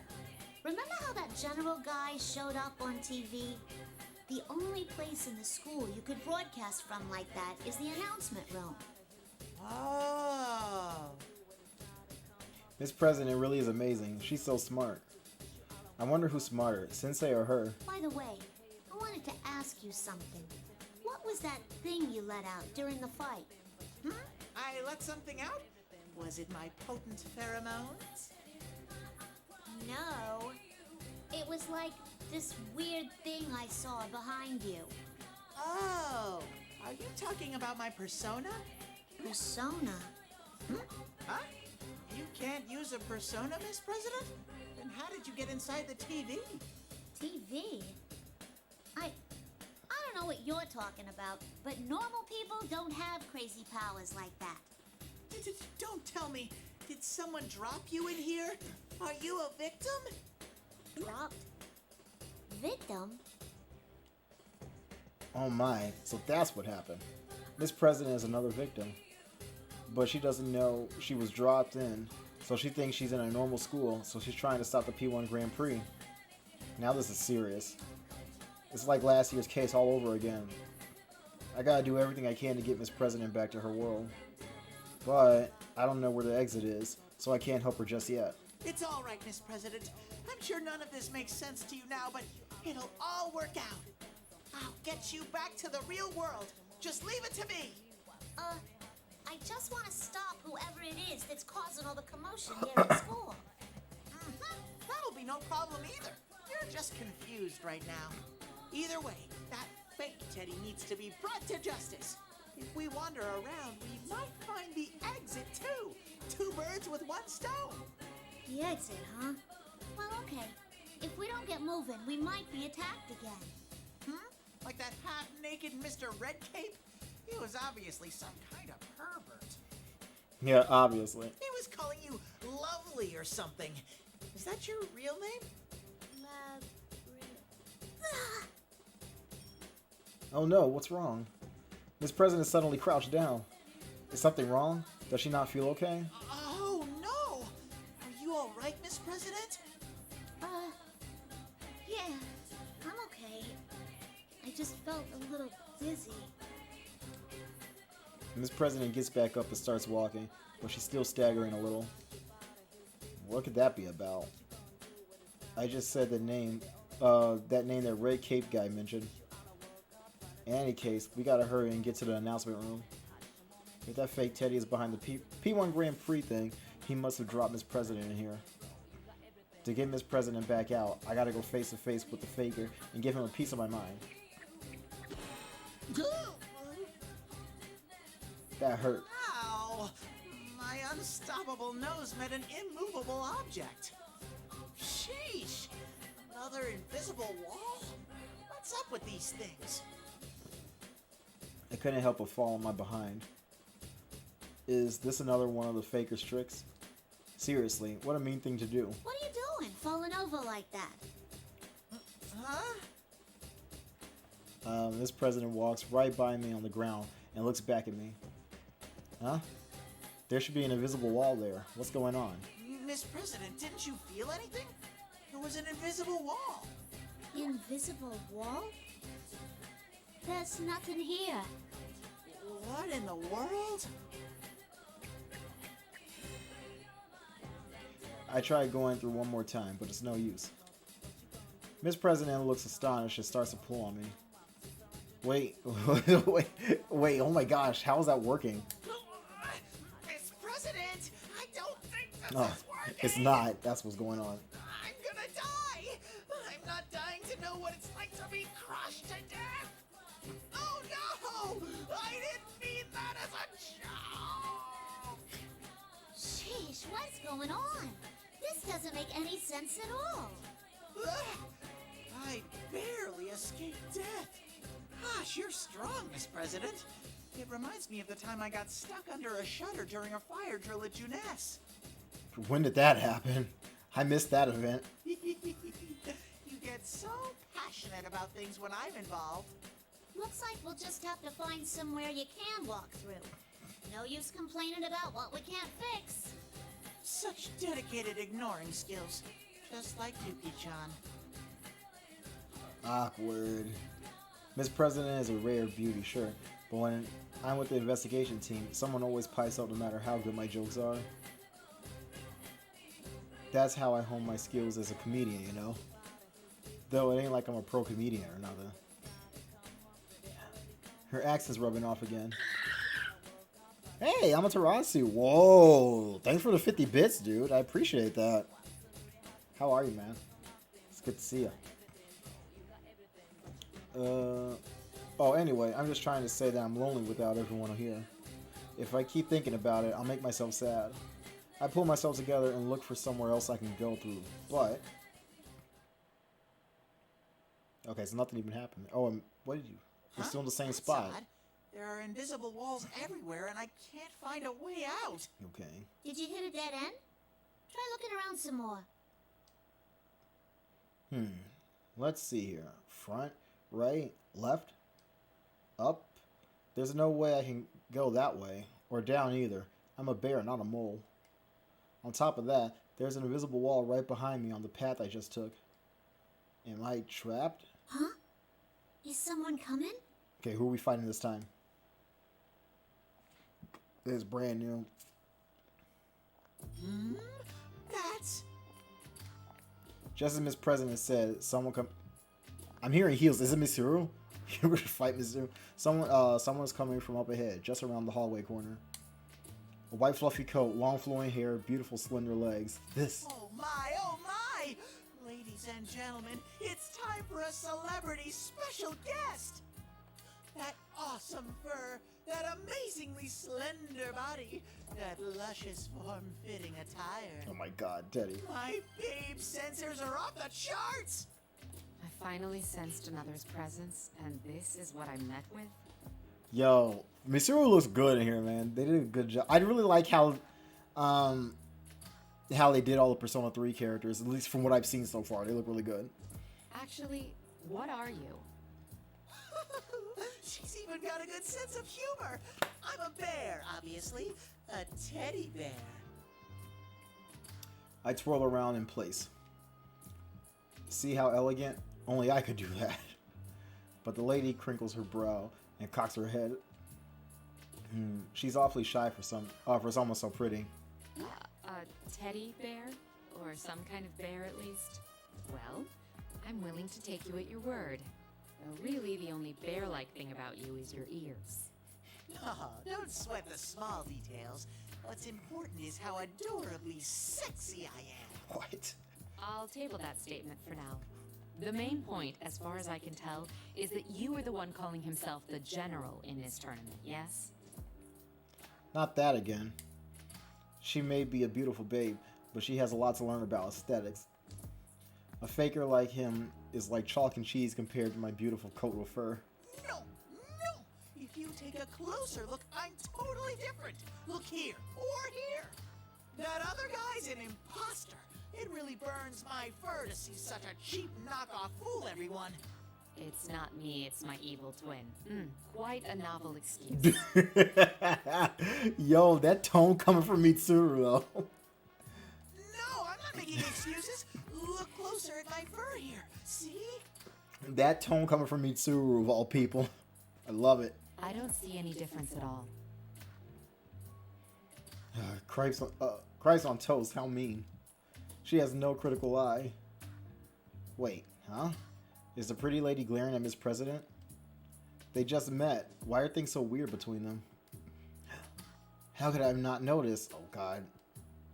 Remember how that general guy showed up on TV? The only place in the school you could broadcast from like that is the announcement room. Oh. Miss President really is amazing. She's so smart. I wonder who's smarter, Sensei or her? By the way, I wanted to ask you something. What was that thing you let out during the fight? I let something out? Was it my potent pheromones? No. It was like this weird thing I saw behind you. Oh. Are you talking about my persona? Persona? Huh? You can't use a persona, Miss President? Then how did you get inside the TV? TV? I don't know what you're talking about, but normal people don't have crazy powers like that. Don't tell me. Did someone drop you in here? Are you a victim? Dropped? Victim? Oh my, so that's what happened. Miss President is another victim. But she doesn't know she was dropped in, so she thinks she's in a normal school, so she's trying to stop the P1 Grand Prix. Now this is serious. It's like last year's case all over again. I gotta do everything I can to get Miss President back to her world. But I don't know where the exit is, so I can't help her just yet. It's all right, Miss President. I'm sure none of this makes sense to you now, but it'll all work out. I'll get you back to the real world. Just leave it to me. I just want to stop whoever it is that's causing all the commotion here at school. That'll be no problem either. You're just confused right now. Either way, that fake Teddy needs to be brought to justice. If we wander around, we might find the exit too. 2 birds with 1 stone. The exit, huh? Well, okay. If we don't get moving, we might be attacked again. Like that half-naked Mr. Red Cape? He was obviously some kind of pervert. Yeah, obviously. He was calling you lovely or something. Is that your real name? Oh no, what's wrong? Miss President suddenly crouched down. Is something wrong? Does she not feel okay? Oh, no! Are you all right, Miss President? Yeah, I'm okay. I just felt a little dizzy. Miss President gets back up and starts walking, but she's still staggering a little. What could that be about? I just said the name, that Red Cape guy mentioned. In any case, we gotta hurry and get to the announcement room. If that fake Teddy is behind the P1 Grand Prix thing, he must have dropped Miss President in here. To get Miss President back out, I gotta go face to face with the faker and give him a piece of my mind. That hurt. Ow! My unstoppable nose met an immovable object. Sheesh! Another invisible wall? What's up with these things? I couldn't help but fall on my behind. Is this another one of the faker's tricks? Seriously, what a mean thing to do. What are you doing, falling over like that? Huh? This president walks right by me on the ground and looks back at me. Huh? There should be an invisible wall there. What's going on? Miss President, didn't you feel anything? There was an invisible wall. Invisible wall? There's nothing here. What in the world? I tried going through one more time, but it's no use. Miss President looks astonished and starts to pull on me. Wait, wait, oh my gosh, how is that working? Miss President, I don't think this Oh, is working. it's not. That's what's going on. I'm gonna die. I'm not dying to know what it's like to be crushed to death. Oh no! I didn't mean that as a joke. Sheesh, what's going on? doesn't make any sense at all. I barely escaped death. Gosh, you're strong, Miss President. It reminds me of the time I got stuck under a shutter during a fire drill at Juness. When did that happen? I missed that event. You get so passionate about things when I'm involved. Looks like we'll just have to find somewhere you can walk through. No use complaining about what we can't fix. Such dedicated ignoring skills. Just like Yuki-chan. Awkward. Miss President is a rare beauty, sure, but when I'm with the investigation team, someone always pipes up no matter how good my jokes are. That's how I hone my skills as a comedian, you know? Though it ain't like I'm a pro comedian or nothing. Her accent's rubbing off again. Hey, Amaterasu. Whoa. Thanks for the 50 bits, dude. I appreciate that. How are you, man? It's good to see you. Oh, anyway, I'm just trying to say that I'm lonely without everyone here. If I keep thinking about it, I'll make myself sad. I pull myself together and look for somewhere else I can go through, but... Okay, so nothing even happened. Oh, and what did you... You're still in the same That's spot. odd. There are invisible walls everywhere, and I can't find a way out. Okay. Did you hit a dead end? Try looking around some more. Let's see here. Front, right, left, up. There's no way I can go that way, or down either. I'm a bear, not a mole. On top of that, there's an invisible wall right behind me on the path I just took. Am I trapped? Huh? Is someone coming? Okay, who are we fighting this time? It's brand new. That's... Just as Miss President said, someone come... I'm hearing heels. Is it Mitsuru? You're going to fight Mitsuru? Someone's coming from up ahead, just around the hallway corner. A white fluffy coat, long flowing hair, beautiful slender legs. This... Oh my, oh my! Ladies and gentlemen, it's time for a celebrity special guest! That awesome fur, that amazingly slender body, that luscious form-fitting attire. Oh my god, Teddy. My babe sensors are off the charts! I finally sensed another's presence, and this is what I'm met with? Yo, Mitsuru looks good in here, man. They did a good job. I really like how they did all the Persona 3 characters, at least from what I've seen so far. They look really good. Actually, what are you? She's even got a good sense of humor. I'm a bear, obviously. A teddy bear. I twirl around in place. See how elegant? Only I could do that. But the lady crinkles her brow and cocks her head. She's awfully shy for someone so pretty. A teddy bear? Or some kind of bear, at least? Well, I'm willing to take you at your word. Though really, the only bear-like thing about you is your ears. Oh, don't sweat the small details. What's important is how adorably sexy I am. What? I'll table that statement for now. The main point, as far as I can tell, is that you were the one calling himself the general in this tournament, yes? Not that again. She may be a beautiful babe, but she has a lot to learn about aesthetics. A faker like him is like chalk and cheese compared to my beautiful coat of fur. No, no! If you take a closer look, I'm totally different. Look here, or here. That other guy's an imposter. It really burns my fur to see such a cheap knockoff fool everyone. It's not me, it's my evil twin. Quite a novel excuse. Yo, that tone coming from Mitsuru, though. No, I'm not making excuses. Look closer at my fur here. See? That tone coming from Mitsuru, of all people. I love it. I don't see any difference at all. Christ on toast, how mean. She has no critical eye. Wait, huh? Is the pretty lady glaring at Miss President? They just met. Why are things so weird between them? How could I have not noticed? Oh god.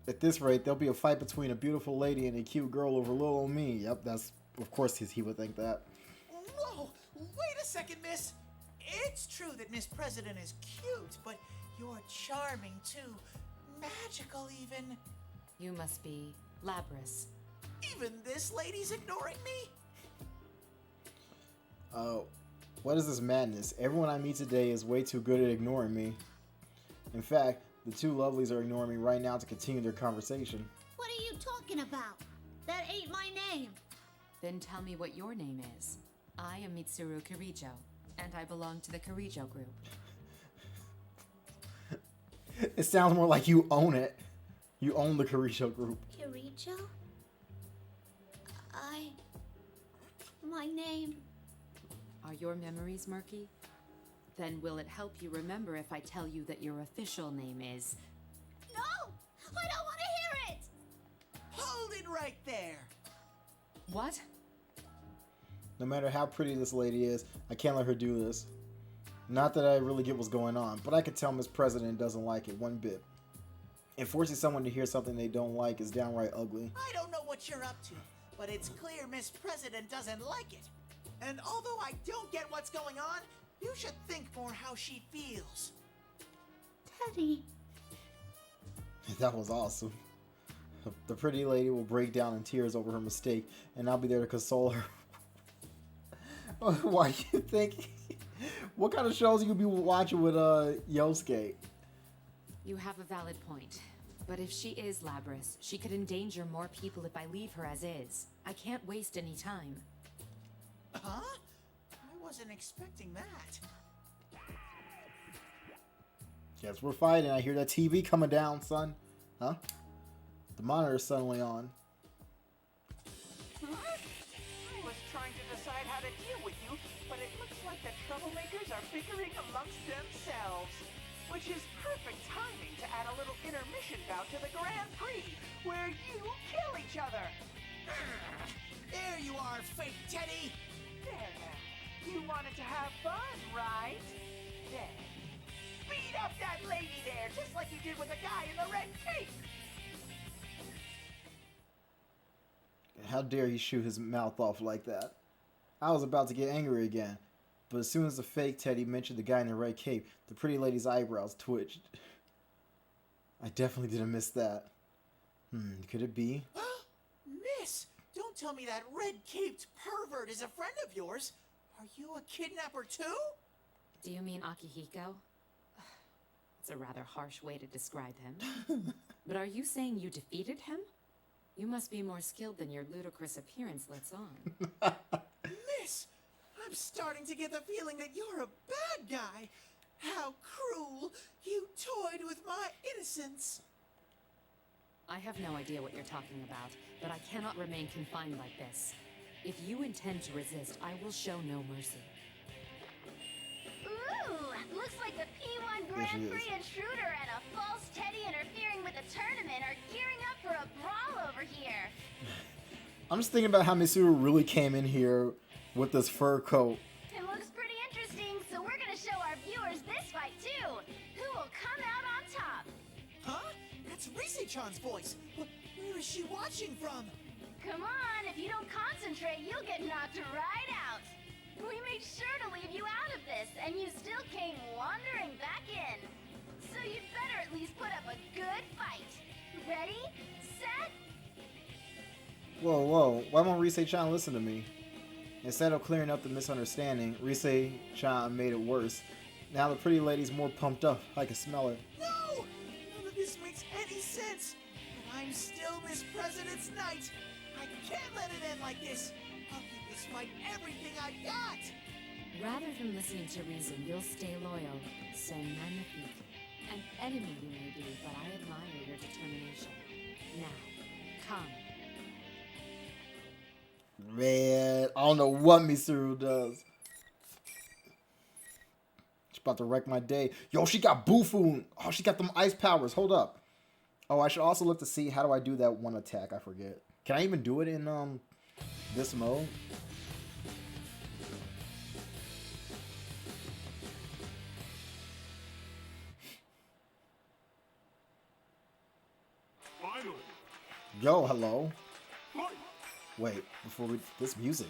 At this rate, there'll be a fight between a beautiful lady and a cute girl over little old me. Yep, that's... Of course he would think that. Whoa! Wait a second, miss! It's true that Miss President is cute, but you're charming too. Magical, even. You must be Labris. Even this lady's ignoring me? What is this madness? Everyone I meet today is way too good at ignoring me. In fact, the two lovelies are ignoring me right now to continue their conversation. What are you talking about? That ain't my name. Then tell me what your name is. I am Mitsuru Kirijo, and I belong to the Kirijo group. It sounds more like you own it. You own the Kirijo group. Kirijo? My name... Are your memories murky? Then will it help you remember if I tell you that your official name is... No! I don't want to hear it! Hold it right there. What? No matter how pretty this lady is, I can't let her do this. Not that I really get what's going on, but I can tell Miss President doesn't like it one bit. And forcing someone to hear something they don't like is downright ugly. I don't know what you're up to, but it's clear Miss President doesn't like it. And although I don't get what's going on, you should think more how she feels. Teddy. That was awesome. The pretty lady will break down in tears over her mistake, and I'll be there to console her. Why you think? What kind of shows you be watching with Yosuke? You have a valid point. But if she is Labris, she could endanger more people if I leave her as is. I can't waste any time. Huh? I wasn't expecting that. Guess we're fighting. I hear that TV coming down, son. Huh? The monitor's suddenly on. Huh? I was trying to decide how to deal with you, but it looks like the troublemakers are bickering amongst themselves. Which is perfect timing to add a little intermission bout to the Grand Prix, where you kill each other. There you are, fake Teddy. There now. You wanted to have fun, right? There. Beat up that lady there, just like you did with the guy in the red cape. How dare he shoot his mouth off like that? I was about to get angry again, but as soon as the fake Teddy mentioned the guy in the red cape, the pretty lady's eyebrows twitched. I definitely didn't miss that. Could it be? Miss, don't tell me that red-caped pervert is a friend of yours. Are you a kidnapper too? Do you mean Akihiko? It's a rather harsh way to describe him. But are you saying you defeated him? You must be more skilled than your ludicrous appearance lets on. Miss, I'm starting to get the feeling that you're a bad guy. How cruel! You toyed with my innocence. I have no idea what you're talking about, but I cannot remain confined like this. If you intend to resist, I will show no mercy. Ooh, looks like the P1 There she Grand is. Prix intruder and a false Teddy interfering with the tournament are gearing up for a brawl over here. I'm just thinking about how Mitsuru really came in here with this fur coat. It looks pretty interesting, so we're gonna show our viewers this fight too. Who will come out on top? Huh? That's Rise-chan's voice. Where is she watching from? Come on, if you don't concentrate, you'll get knocked right out. We made sure to leave you out of this, and you still came wandering back in. So you'd better at least put up a good fight. Ready, set, Whoa, whoa. Why won't Rise-chan listen to me? Instead of clearing up the misunderstanding, Rise-chan made it worse. Now the pretty lady's more pumped up. I can smell it. No! None of this makes any sense. But I'm still Miss President's knight. I can't let it end like this. I'll give this fight everything I got. Rather than listening to reason, you'll stay loyal. C'est magnifique. An enemy you may be, but I admire your determination. Now, come. Man, I don't know what Mitsuru does. She's about to wreck my day. Yo, she got Bufu. Oh, she got them ice powers. Hold up. Oh, I should also look to see how do I do that one attack. I forget. Can I even do it in this mode? Finally. Yo, hello. Fight. Wait, before we... This music.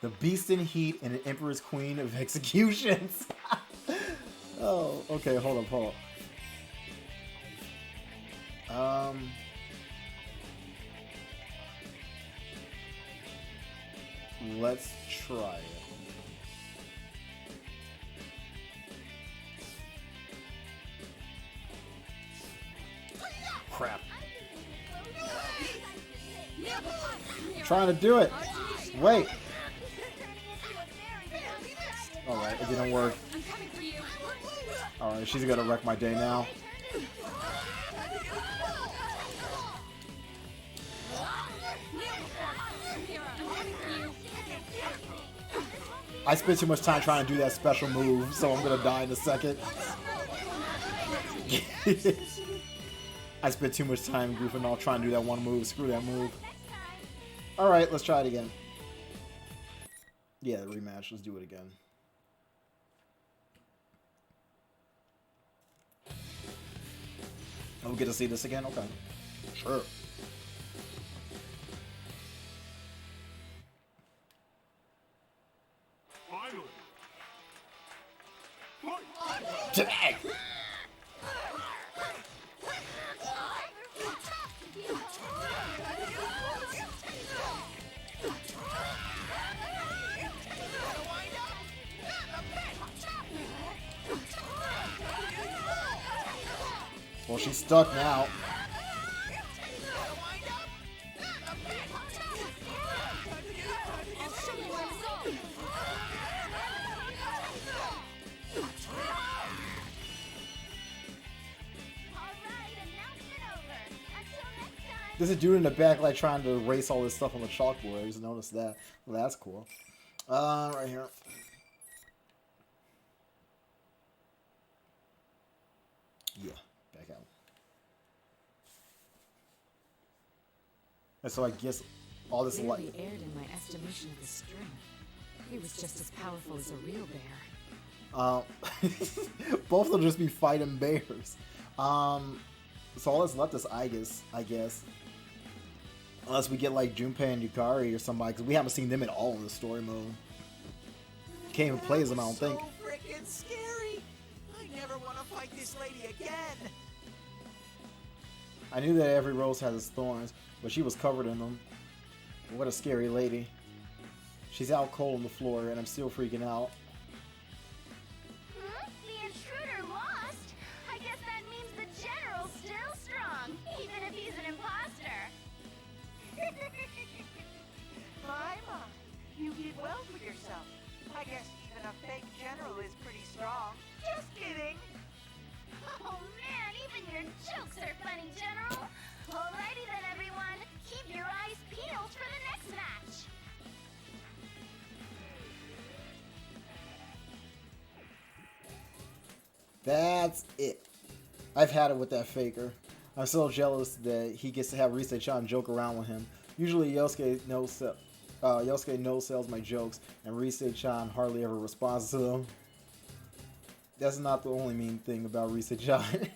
The Beast in Heat and an Emperor's Queen of Executions. Oh, okay, hold up. Let's try it. Crap. Trying to do it. Wait. Alright, it didn't work. I'm coming for you. Alright, she's gonna wreck my day now. I spent too much time trying to do that special move, so I'm gonna die in a second. I spent too much time goofing off trying to do that one move. Screw that move. Alright, let's try it again. Yeah, the rematch. Let's do it again. Oh, we get to see this again? Okay. Sure. Finally. Tag! Well, she's stuck now. There's a dude in the back like trying to erase all this stuff on the chalkboard. I just noticed that. Well, that's cool. Right here. Yeah, back out. And so I guess all this light. Clearly erred in my estimation of his strength. He was just as powerful as a real bear. Both of them just be fighting bears. So all that's left is I guess. Unless we get like Junpei and Yukari or somebody, because we haven't seen them at all in the story mode. Can't even play as them, I don't think. So freaking scary. I never want to fight this lady again. I knew that every rose has its thorns, but she was covered in them. What a scary lady. She's out cold on the floor, and I'm still freaking out. The intruder lost? I guess that means the general's still strong, even if he's an imposter. Mima, you did well for yourself. I guess even a fake general is pretty strong. Just kidding. Oh man, even your jokes are funny, General. Alrighty then, everyone. Keep your eyes peeled for the next match. That's it. I've had it with that faker. I'm so jealous that he gets to have Rise-chan joke around with him. Usually Yosuke no-sells my jokes, and Rise-chan hardly ever responds to them. That's not the only mean thing about Rise-chan.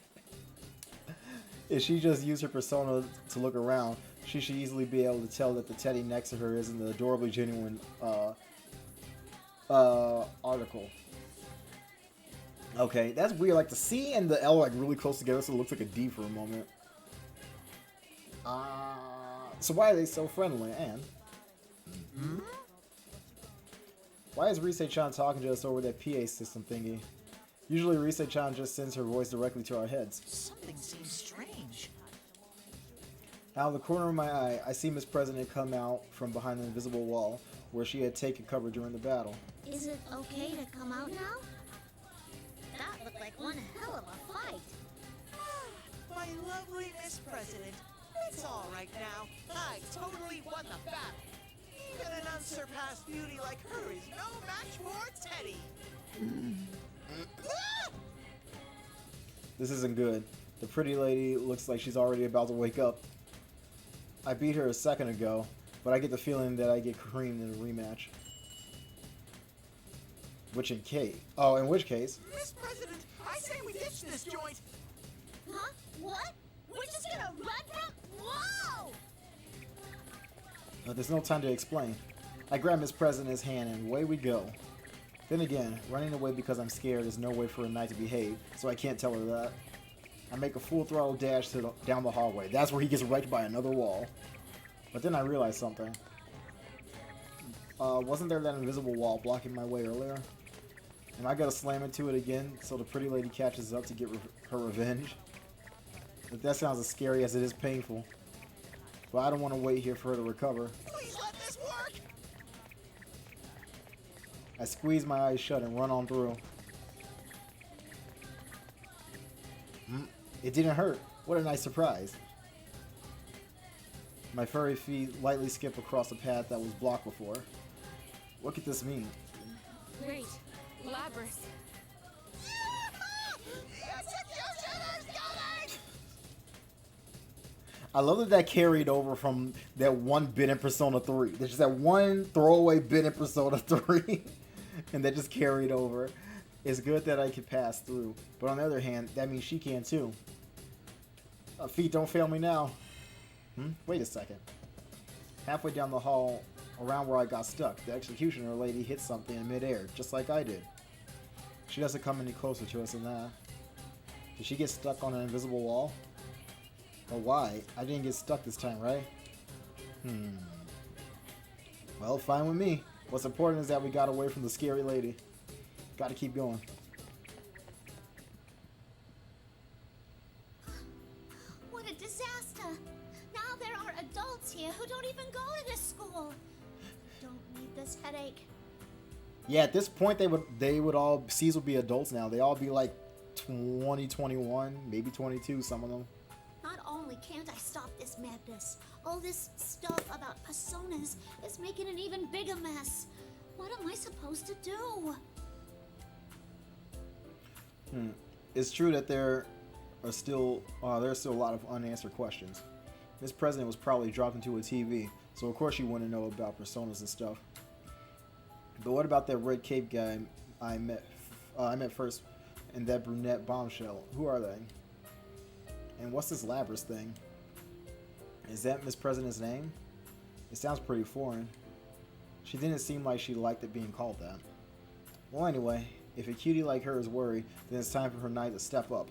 If she just used her persona to look around, she should easily be able to tell that the teddy next to her isn't the adorably genuine article. Okay, that's weird. Like the C and the L are like really close together, so it looks like a D for a moment. So why are they so friendly? And why is Rise-chan talking to us over that PA system thingy? Usually Rise-chan just sends her voice directly to our heads. Something seems strange. Out of the corner of my eye, I see Miss President come out from behind the invisible wall where she had taken cover during the battle. Is it okay to come out now? That looked like one hell of a fight. My lovely Miss President, it's all right now. I totally won the battle. Even an unsurpassed beauty like her is no match for Teddy. This isn't good. The pretty lady looks like she's already about to wake up. I beat her a second ago, but I get the feeling that I get creamed in a rematch. In which case? Miss President, I say we ditch this joint. Huh? What? We're just gonna run from... Whoa! There's no time to explain. I grab Miss President's hand and away we go. Then again, running away because I'm scared is no way for a knight to behave, so I can't tell her that. I make a full throttle dash down the hallway. That's where he gets wrecked by another wall. But then I realize something. Wasn't there that invisible wall blocking my way earlier? Am I gonna slam into it again so the pretty lady catches up to get her revenge? If that sounds as scary as it is painful. But I don't want to wait here for her to recover. Please let this work! I squeeze my eyes shut and run on through. It didn't hurt. What a nice surprise. My furry feet lightly skip across a path that was blocked before. What could this mean? Great. Labrys. I love that carried over from that one bit in Persona 3. There's just that one throwaway bit in Persona 3. And that just carried over. It's good that I could pass through. But on the other hand, that means she can too. Feet don't fail me now. Wait a second. Halfway down the hall, around where I got stuck, the executioner lady hit something in midair, just like I did. She doesn't come any closer to us than that. Did she get stuck on an invisible wall? Or why? I didn't get stuck this time, right? Well, fine with me. What's important is that we got away from the scary lady. Gotta keep going. What a disaster! Now there are adults here who don't even go to this school. Don't need this headache. Yeah, at this point they would all C's would be adults now. They all be like 20, 21, maybe 22, some of them. Not only can't I stop this madness, all this stuff about personas is making an even bigger mess. What am I supposed to do? It's true that there's still a lot of unanswered questions. This president was probably dropped into a TV, so of course she wouldn't know about personas and stuff. But what about that red cape guy I met first, and that brunette bombshell? Who are they? And what's this Labrys thing? Is that Miss President's name? It sounds pretty foreign. She didn't seem like she liked it being called that. Well, anyway, if a cutie like her is worried, then it's time for her knight to step up.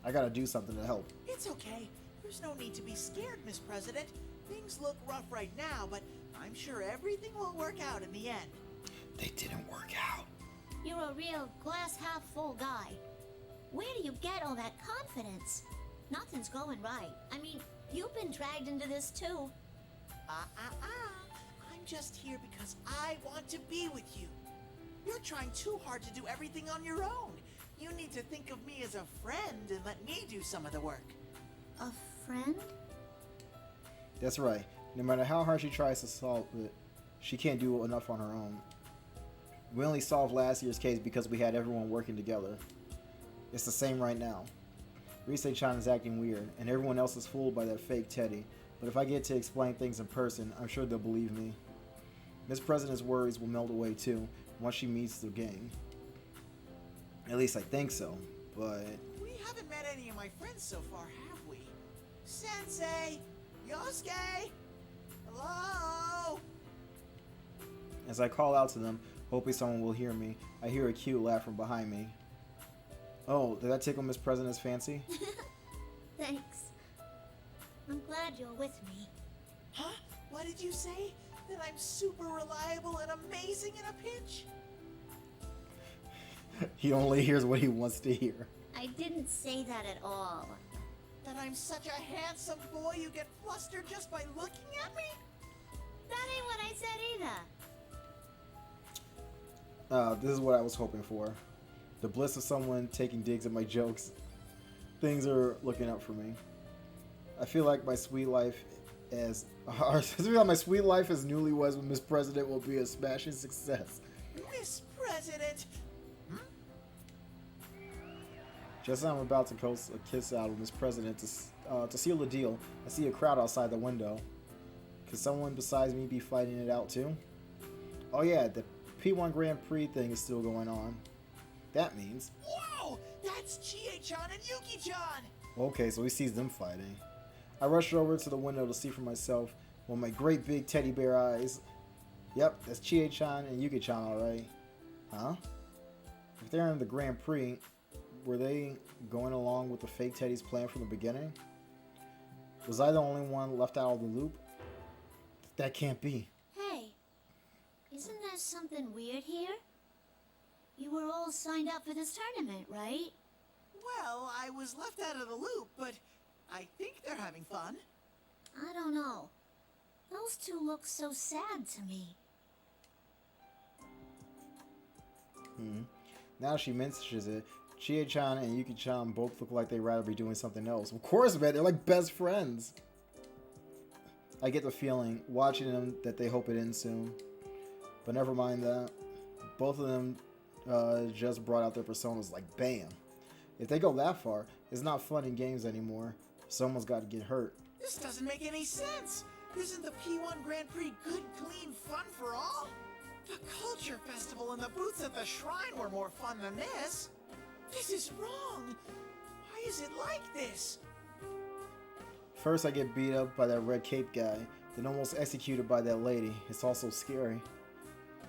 I gotta do something to help. It's okay. There's no need to be scared, Miss President. Things look rough right now, but I'm sure everything will work out in the end. They didn't work out. You're a real glass half full guy. Where do you get all that confidence? Nothing's going right. I mean, you've been dragged into this too. I'm just here because I want to be with you. You're trying too hard to do everything on your own. You need to think of me as a friend and let me do some of the work. A friend? That's right. No matter how hard she tries to solve it, she can't do enough on her own. We only solved last year's case because we had everyone working together. It's the same right now. Rise-chan is acting weird, and everyone else is fooled by that fake Teddy. But if I get to explain things in person, I'm sure they'll believe me. Miss President's worries will melt away too, once she meets the gang. At least I think so, but... We haven't met any of my friends so far, have we? Sensei! Yosuke! Hello? As I call out to them, hoping someone will hear me, I hear a cute laugh from behind me. Oh, did that tickle Miss President's fancy? Thanks. I'm glad you're with me. Huh? What did you say? That I'm super reliable and amazing in a pinch? He only hears what he wants to hear. I didn't say that at all. That I'm such a handsome boy you get flustered just by looking at me? That ain't what I said either. This is what I was hoping for. The bliss of someone taking digs at my jokes. Things are looking up for me. I feel like my sweet life as newlyweds with Miss President will be a smashing success. Miss President! Just as I'm about to post a kiss out with Miss President to seal the deal, I see a crowd outside the window. Could someone besides me be fighting it out too? Oh yeah, the P1 Grand Prix thing is still going on. That means... Whoa! That's Chie-chan and Yuki-chan! Okay, so he sees them fighting. I rush over to the window to see for myself with my great big teddy bear eyes. Yep, that's Chie-chan and Yuki-chan, alright. Huh? If they're in the Grand Prix, were they going along with the fake Teddy's plan from the beginning? Was I the only one left out of the loop? That can't be. Hey. something weird here? You were all signed up for this tournament, right? Well, I was left out of the loop, but I think they're having fun. I don't know. Those two look so sad to me. Now she mentions it. Chie-chan and Yuki-chan both look like they'd rather be doing something else. Of course, man, they're like best friends. I get the feeling, watching them, that they hope it ends soon. But never mind that. Both of them just brought out their personas like bam. If they go that far, it's not fun in games anymore. Someone's got to get hurt. This doesn't make any sense. Isn't the P1 Grand Prix good, clean fun for all? The Culture Festival and the booths at the shrine were more fun than this. This is wrong. Why is it like this? First I get beat up by that red cape guy, then almost executed by that lady. It's also scary.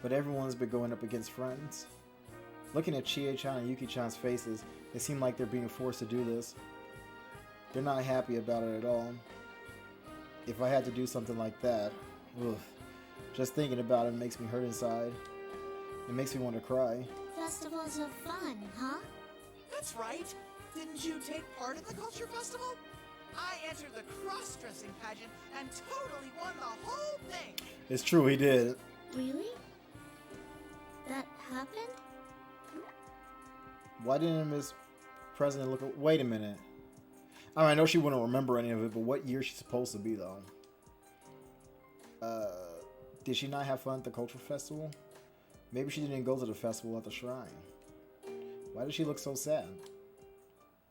But everyone's been going up against friends. Looking at Chie-chan and Yuki-chan's faces, they seem like they're being forced to do this. They're not happy about it at all. If I had to do something like that, ugh, just thinking about it makes me hurt inside. It makes me want to cry. Festivals are fun, huh? That's right. Didn't you take part in the Culture Festival? I entered the cross-dressing pageant and totally won the whole thing. It's true, he did. Really? That happened? Why didn't Miss President look at... Wait a minute. I know she wouldn't remember any of it, but what year is she supposed to be, though? Did she not have fun at the Culture Festival? Maybe she didn't go to the festival at the shrine. Why did she look so sad?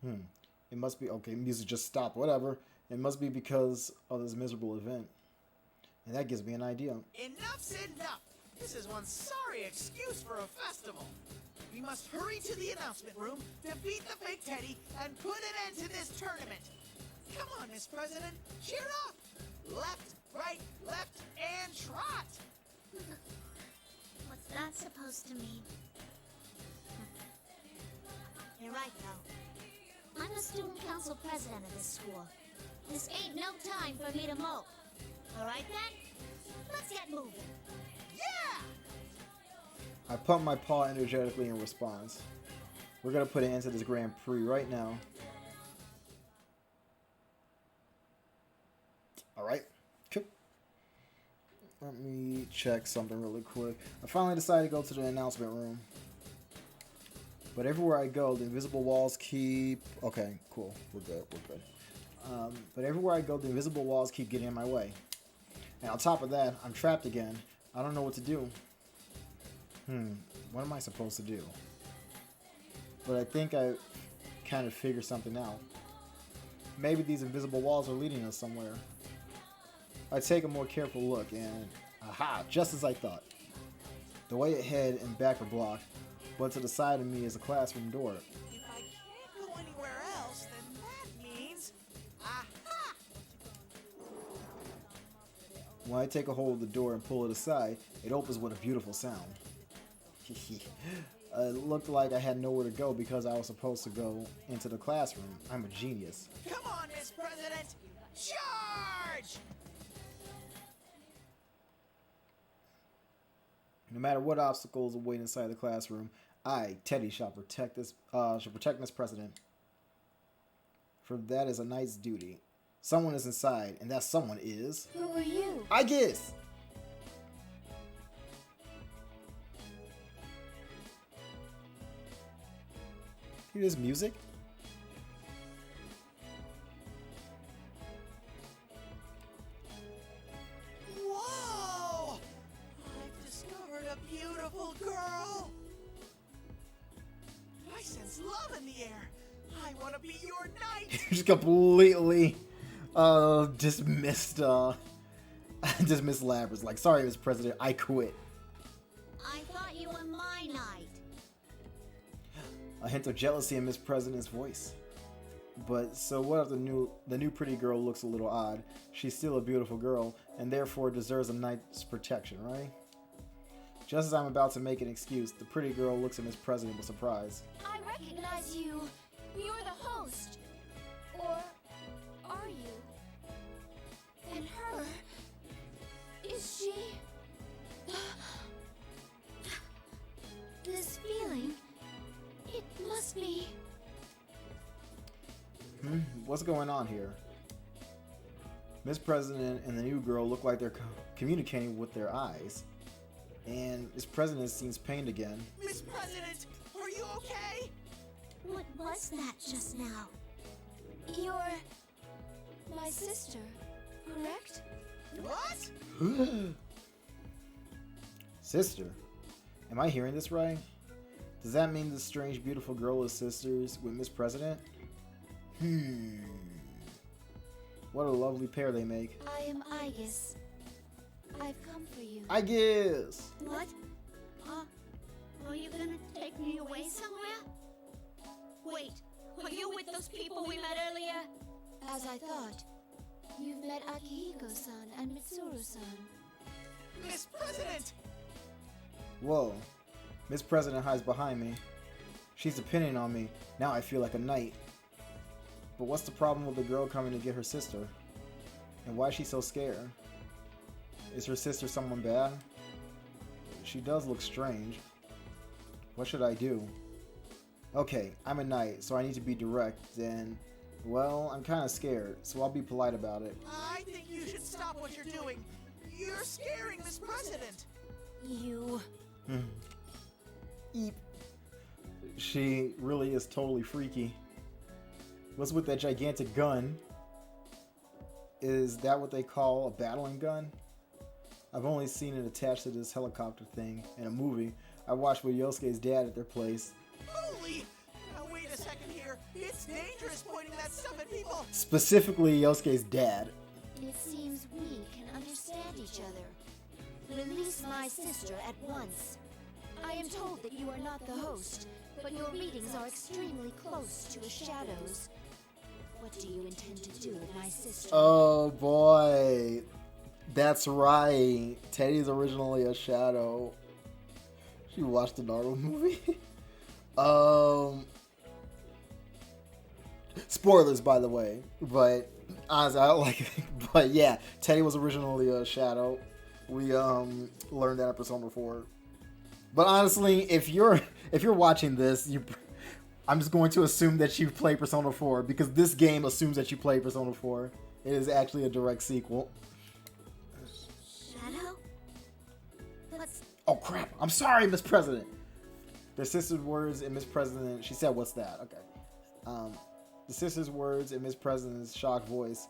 It must be... Okay, music just stopped. Whatever. It must be because of this miserable event. And that gives me an idea. Enough's enough. This is one sorry excuse for a festival. We must hurry to the announcement room, defeat the fake Teddy, and put an end to this tournament. Come on, Miss President, cheer up! Left, right, left, and trot! What's that supposed to mean? You're right, though. I'm the student council president of this school. This ain't no time for me to mope. All right, then? Let's get moving. Yeah! I pump my paw energetically in response. We're gonna put an end to this Grand Prix right now. Alright. Cool. Let me check something really quick. I finally decided to go to the announcement room. But everywhere I go, the invisible walls keep... Okay, cool. We're good. But everywhere I go, the invisible walls keep getting in my way. And on top of that, I'm trapped again. I don't know what to do. What am I supposed to do? But I think I kind of figured something out. Maybe these invisible walls are leading us somewhere. I take a more careful look and... Aha! Just as I thought. The way ahead and back are blocked, but to the side of me is a classroom door. If I can't go anywhere else, then that means... Aha! When I take a hold of the door and pull it aside, it opens with a beautiful sound. It looked like I had nowhere to go because I was supposed to go into the classroom. I'm a genius. Come on, Miss President! Charge! No matter what obstacles await inside the classroom, I, Teddy, shall protect Miss President. For that is a knight's duty. Someone is inside, and that someone is... Who are you? I guess! Hear this music? Whoa! I've discovered a beautiful girl! I sense love in the air! I want to be your knight! Just completely dismissed dismissed Labrys. Like, sorry, Mr. President, I quit. I thought you were my knight. A hint of jealousy in Miss President's voice. But so what if the new pretty girl looks a little odd? She's still a beautiful girl, and therefore deserves a knight's protection, right? Just as I'm about to make an excuse, the pretty girl looks at Miss President with surprise. I recognize you. You're the host. Or are you? And her... Is she... what's going on here? Miss President and the new girl look like they're communicating with their eyes. And Miss President seems pained again. Miss President, are you okay? What was that just now? You're my sister, correct? What? Sister? Am I hearing this right? Does that mean this strange, beautiful girl is sisters with Miss President? What a lovely pair they make. I am Aegis. I've come for you. I guess. What? Are you gonna take me away somewhere? Wait, are you with those people we met earlier? As I thought, you've met Akihiko-san and Mitsuru-san. Miss President! Whoa. Miss President hides behind me. She's depending on me. Now I feel like a knight. But what's the problem with the girl coming to get her sister? And why is she so scared? Is her sister someone bad? She does look strange. What should I do? Okay, I'm a knight, so I need to be direct, and... well, I'm kind of scared, so I'll be polite about it. I think you should stop what you're doing. You're scaring Miss President. You... Eep. She really is totally freaky. What's with that gigantic gun? Is that what they call a battling gun? I've only seen it attached to this helicopter thing in a movie I watched with Yosuke's dad at their place. Holy! Now wait a second here. It's dangerous pointing that stuff at people. Specifically Yosuke's dad. It seems we can understand each other. Release my sister at once. I am told that you are not the host, but your readings are extremely close to a shadow's. What do you intend to do with my sister? Oh boy. That's right. Teddy's originally a shadow. She watched the Naruto movie. Spoilers, by the way. But honestly, I don't like it. But yeah, Teddy was originally a shadow. We learned that in Persona 4. But honestly, if you're watching this, I'm just going to assume that you play Persona 4 because this game assumes that you play Persona 4. It is actually a direct sequel. Shadow? What's... Oh crap! I'm sorry, Miss President. The sister's words and Miss President. She said, "What's that?" Okay. The sister's words and Miss President's shocked voice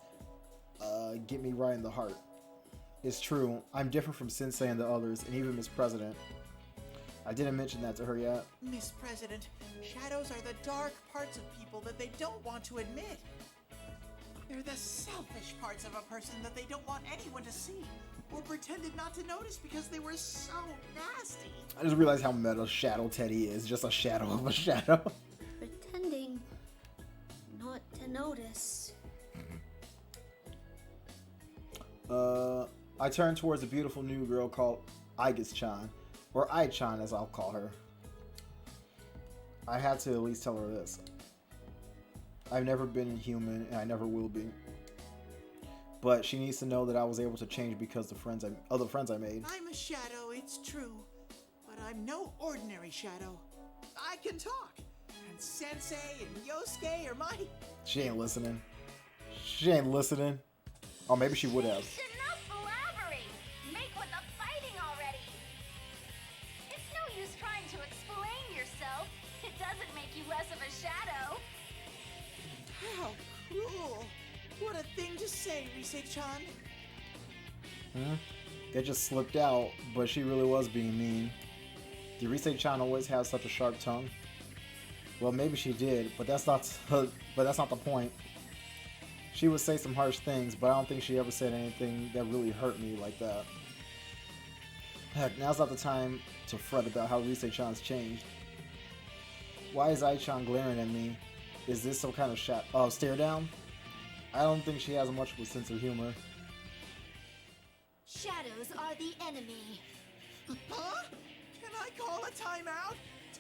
get me right in the heart. It's true. I'm different from Sensei and the others, and even Miss President. I didn't mention that to her yet. Miss President, shadows are the dark parts of people that they don't want to admit. They're the selfish parts of a person that they don't want anyone to see, or pretended not to notice because they were so nasty. I just realized how meta Shadow Teddy is. Just a shadow of a shadow. pretending not to notice. I turned towards a beautiful new girl called Aegis-chan, or Ai-chan as I'll call her. I had to at least tell her this. I've never been a human, and I never will be. But she needs to know that I was able to change because of other friends I made. I'm a shadow, it's true, but I'm no ordinary shadow. I can talk, and Sensei and Yosuke are my... She ain't listening. She ain't listening. Or maybe she would have. Enough blabbering! Make with the fighting already! It's no use trying to explain yourself. It doesn't make you less of a shadow. How cruel! What a thing to say, Rise-chan. That just slipped out, but she really was being mean. Did Rise-chan always have such a sharp tongue? Well, maybe she did, but that's not the point. She would say some harsh things, but I don't think she ever said anything that really hurt me like that. Heck, now's not the time to fret about how Rise-chan's changed. Why is Ai-chan glaring at me? Is this some kind of stare down? I don't think she has much of a sense of humor. Shadows are the enemy. Huh? Can I call a timeout?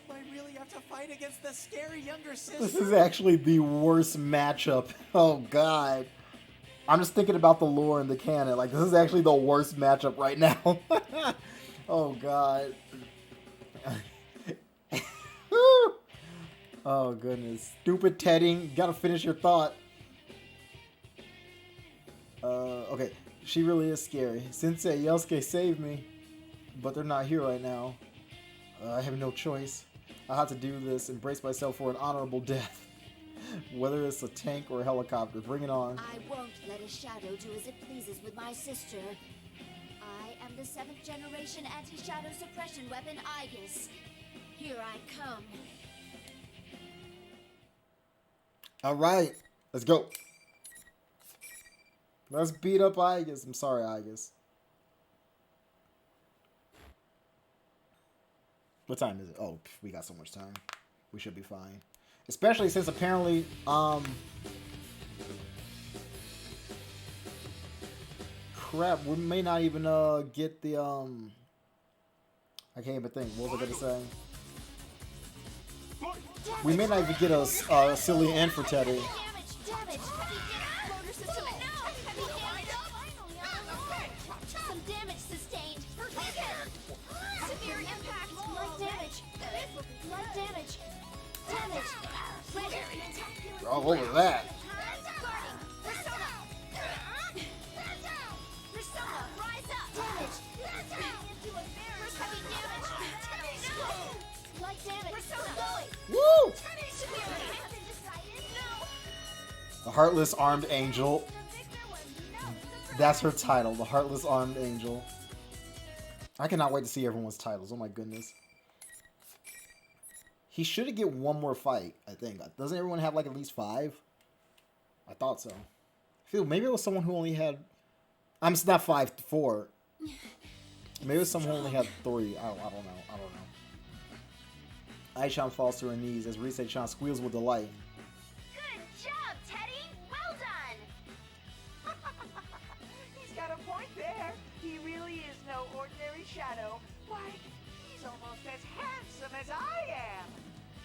Do I really have to fight against the scary younger sister? This is actually the worst matchup. Oh god. I'm just thinking about the lore and the canon. Like, this is actually the worst matchup right now. Oh god. Oh goodness. Stupid Teddy. You gotta finish your thought. Okay, she really is scary. Sensei, Yosuke saved me, but they're not here right now. I have no choice. I have to do this and brace myself for an honorable death. Whether it's a tank or a helicopter, bring it on. I won't let a shadow do as it pleases with my sister. I am the 7th generation anti-shadow suppression weapon, Aegis. Here I come. Alright, let's go. Let's beat up Aegis. I'm sorry, Aegis. What time is it? Oh, we got so much time. We should be fine. Especially since apparently, crap, we may not even, get the, I can't even think. What was I gonna say? We may not even get a silly end for Teddy. Damage! Motor system, some damage sustained. Severe impact. Light damage. Ready. Oh, what was that? Persona, rise up. Damage. First heavy damage. Light damage. Persona. Woo! The Heartless Armed Angel. That's her title, the Heartless Armed Angel. I cannot wait to see everyone's titles. Oh my goodness. He should get one more fight, I think. Doesn't everyone have like at least 5? I thought so. I feel maybe it was someone who only had... I'm not 5, 4. Maybe it was someone who only had 3. I don't know. Ai-chan falls to her knees as Rise-chan squeals with delight. Good job, Teddy! Well done! He's got a point there. He really is no ordinary shadow. Why, he's almost as handsome as I am.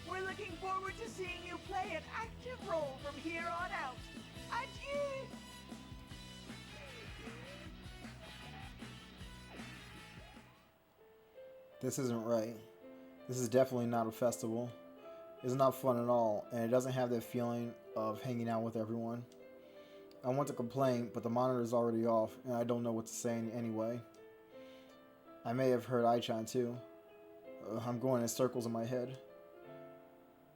We're looking forward to seeing you play an active role from here on out. Adieu! This isn't right. This is definitely not a festival. It's not fun at all, and it doesn't have that feeling of hanging out with everyone. I want to complain, but the monitor is already off, and I don't know what to say anyway. I may have heard Ai-chan too. I'm going in circles in my head.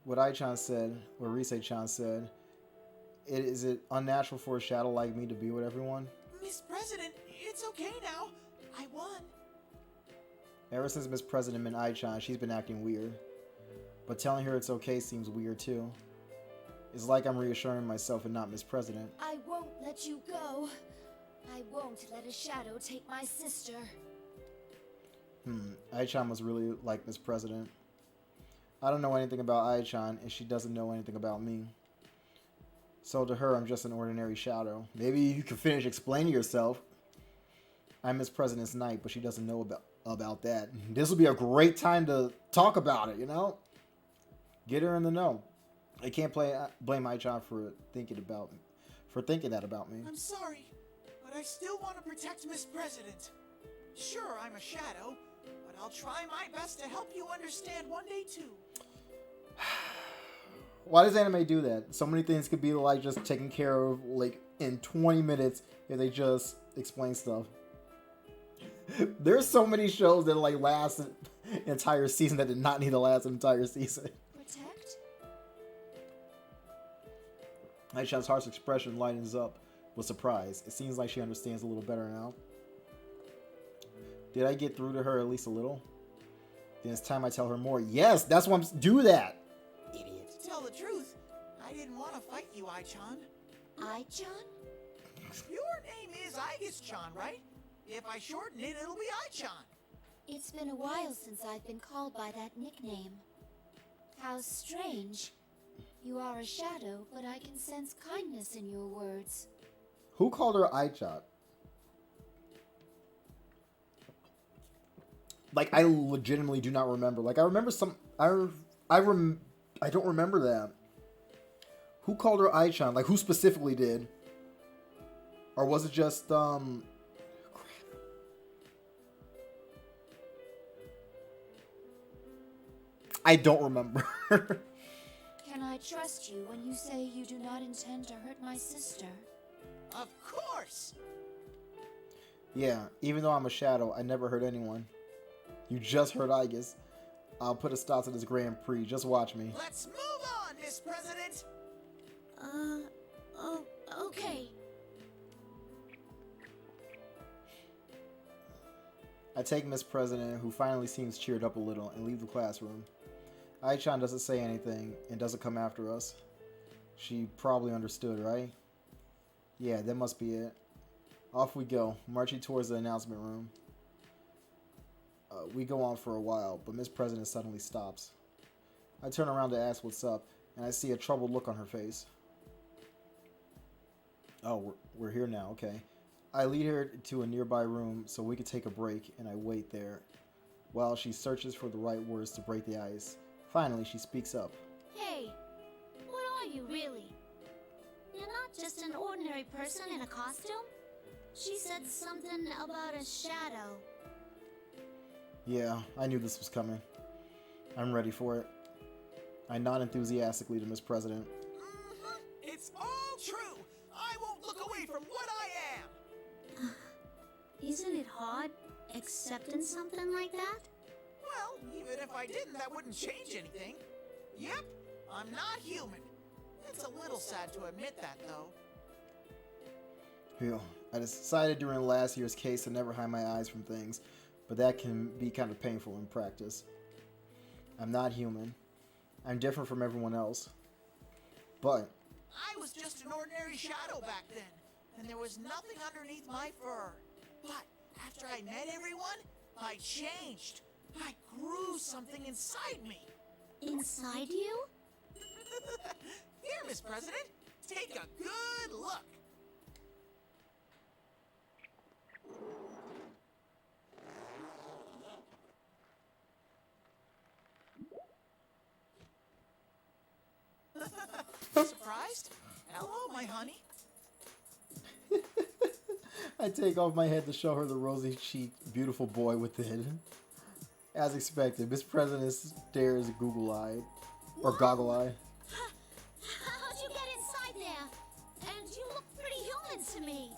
What Ai-chan said, what Rise-chan said, is it unnatural for a shadow like me to be with everyone? Miss President, it's okay now. I won. Ever since Miss President met Ai-chan, she's been acting weird. But telling her it's okay seems weird too. It's like I'm reassuring myself and not Miss President. I won't let you go. I won't let a shadow take my sister. Ai-chan must really like Miss President. I don't know anything about Ai-chan, and she doesn't know anything about me. So to her, I'm just an ordinary shadow. Maybe you can finish explaining yourself. I'm Miss President's knight, but she doesn't know about that. This would be a great time to talk about it, you know? Get her in the know. I can't blame Ai-chan for thinking that about me. I'm sorry, but I still want to protect Miss President. Sure, I'm a shadow, but I'll try my best to help you understand one day too. Why does anime do that? So many things could be like just taken care of like in 20 minutes if they just explain stuff. There's so many shows that like last an entire season that did not need to last an entire season. Protect? Ai-chan's harsh expression lightens up with surprise. It seems like she understands a little better now. Did I get through to her at least a little? Then it's time I tell her more. Yes, that's why do that. Idiot. To tell the truth, I didn't want to fight you, Ai-chan. Ai-chan? Your name is Aegis-chan, right? If I shorten it, it'll be Ai-chan. It's been a while since I've been called by that nickname. How strange. You are a shadow, but I can sense kindness in your words. Who called her Ai-chan? Like, I legitimately do not remember. Like, I remember some... I don't remember that. Who called her Ai-chan? Like, who specifically did? Or was it just, crap. I don't remember. Can I trust you when you say you do not intend to hurt my sister? Of course! Yeah, even though I'm a shadow, I never hurt anyone. You just hurt Igus. I'll put a stop to this Grand Prix. Just watch me. Let's move on, Miss President! Oh, okay. I take Miss President, who finally seems cheered up a little, and leave the classroom. Ai-chan doesn't say anything and doesn't come after us. She probably understood, right? Yeah, that must be it. Off we go, marching towards the announcement room. We go on for a while, but Miss President suddenly stops. I turn around to ask what's up, and I see a troubled look on her face. Oh, we're here now, okay. I lead her to a nearby room so we can take a break, and I wait there while she searches for the right words to break the ice. Finally, she speaks up. Hey, what are you really? You're not just an ordinary person in a costume? She said something about a shadow. Yeah, I knew this was coming. I'm ready for it. I nod enthusiastically to Miss President. It's all true! I won't look away from what I am! Isn't it hard accepting something like that? Well, even if I didn't, that wouldn't change anything. Yep, I'm not human. It's a little sad to admit that, though. Phew. I decided during last year's case to never hide my eyes from things, but that can be kind of painful in practice. I'm not human. I'm different from everyone else. But I was just an ordinary shadow back then, and there was nothing underneath my fur. But after I met everyone, I changed. I grew something inside me. Inside you? Here, Miss President, take a good look. Surprised? Hello, my honey. I take off my head to show her the rosy-cheeked, beautiful boy within. As expected, Miss President stares goggle-eyed. Or goggle-eyed. How'd you get inside there? And you look pretty human to me.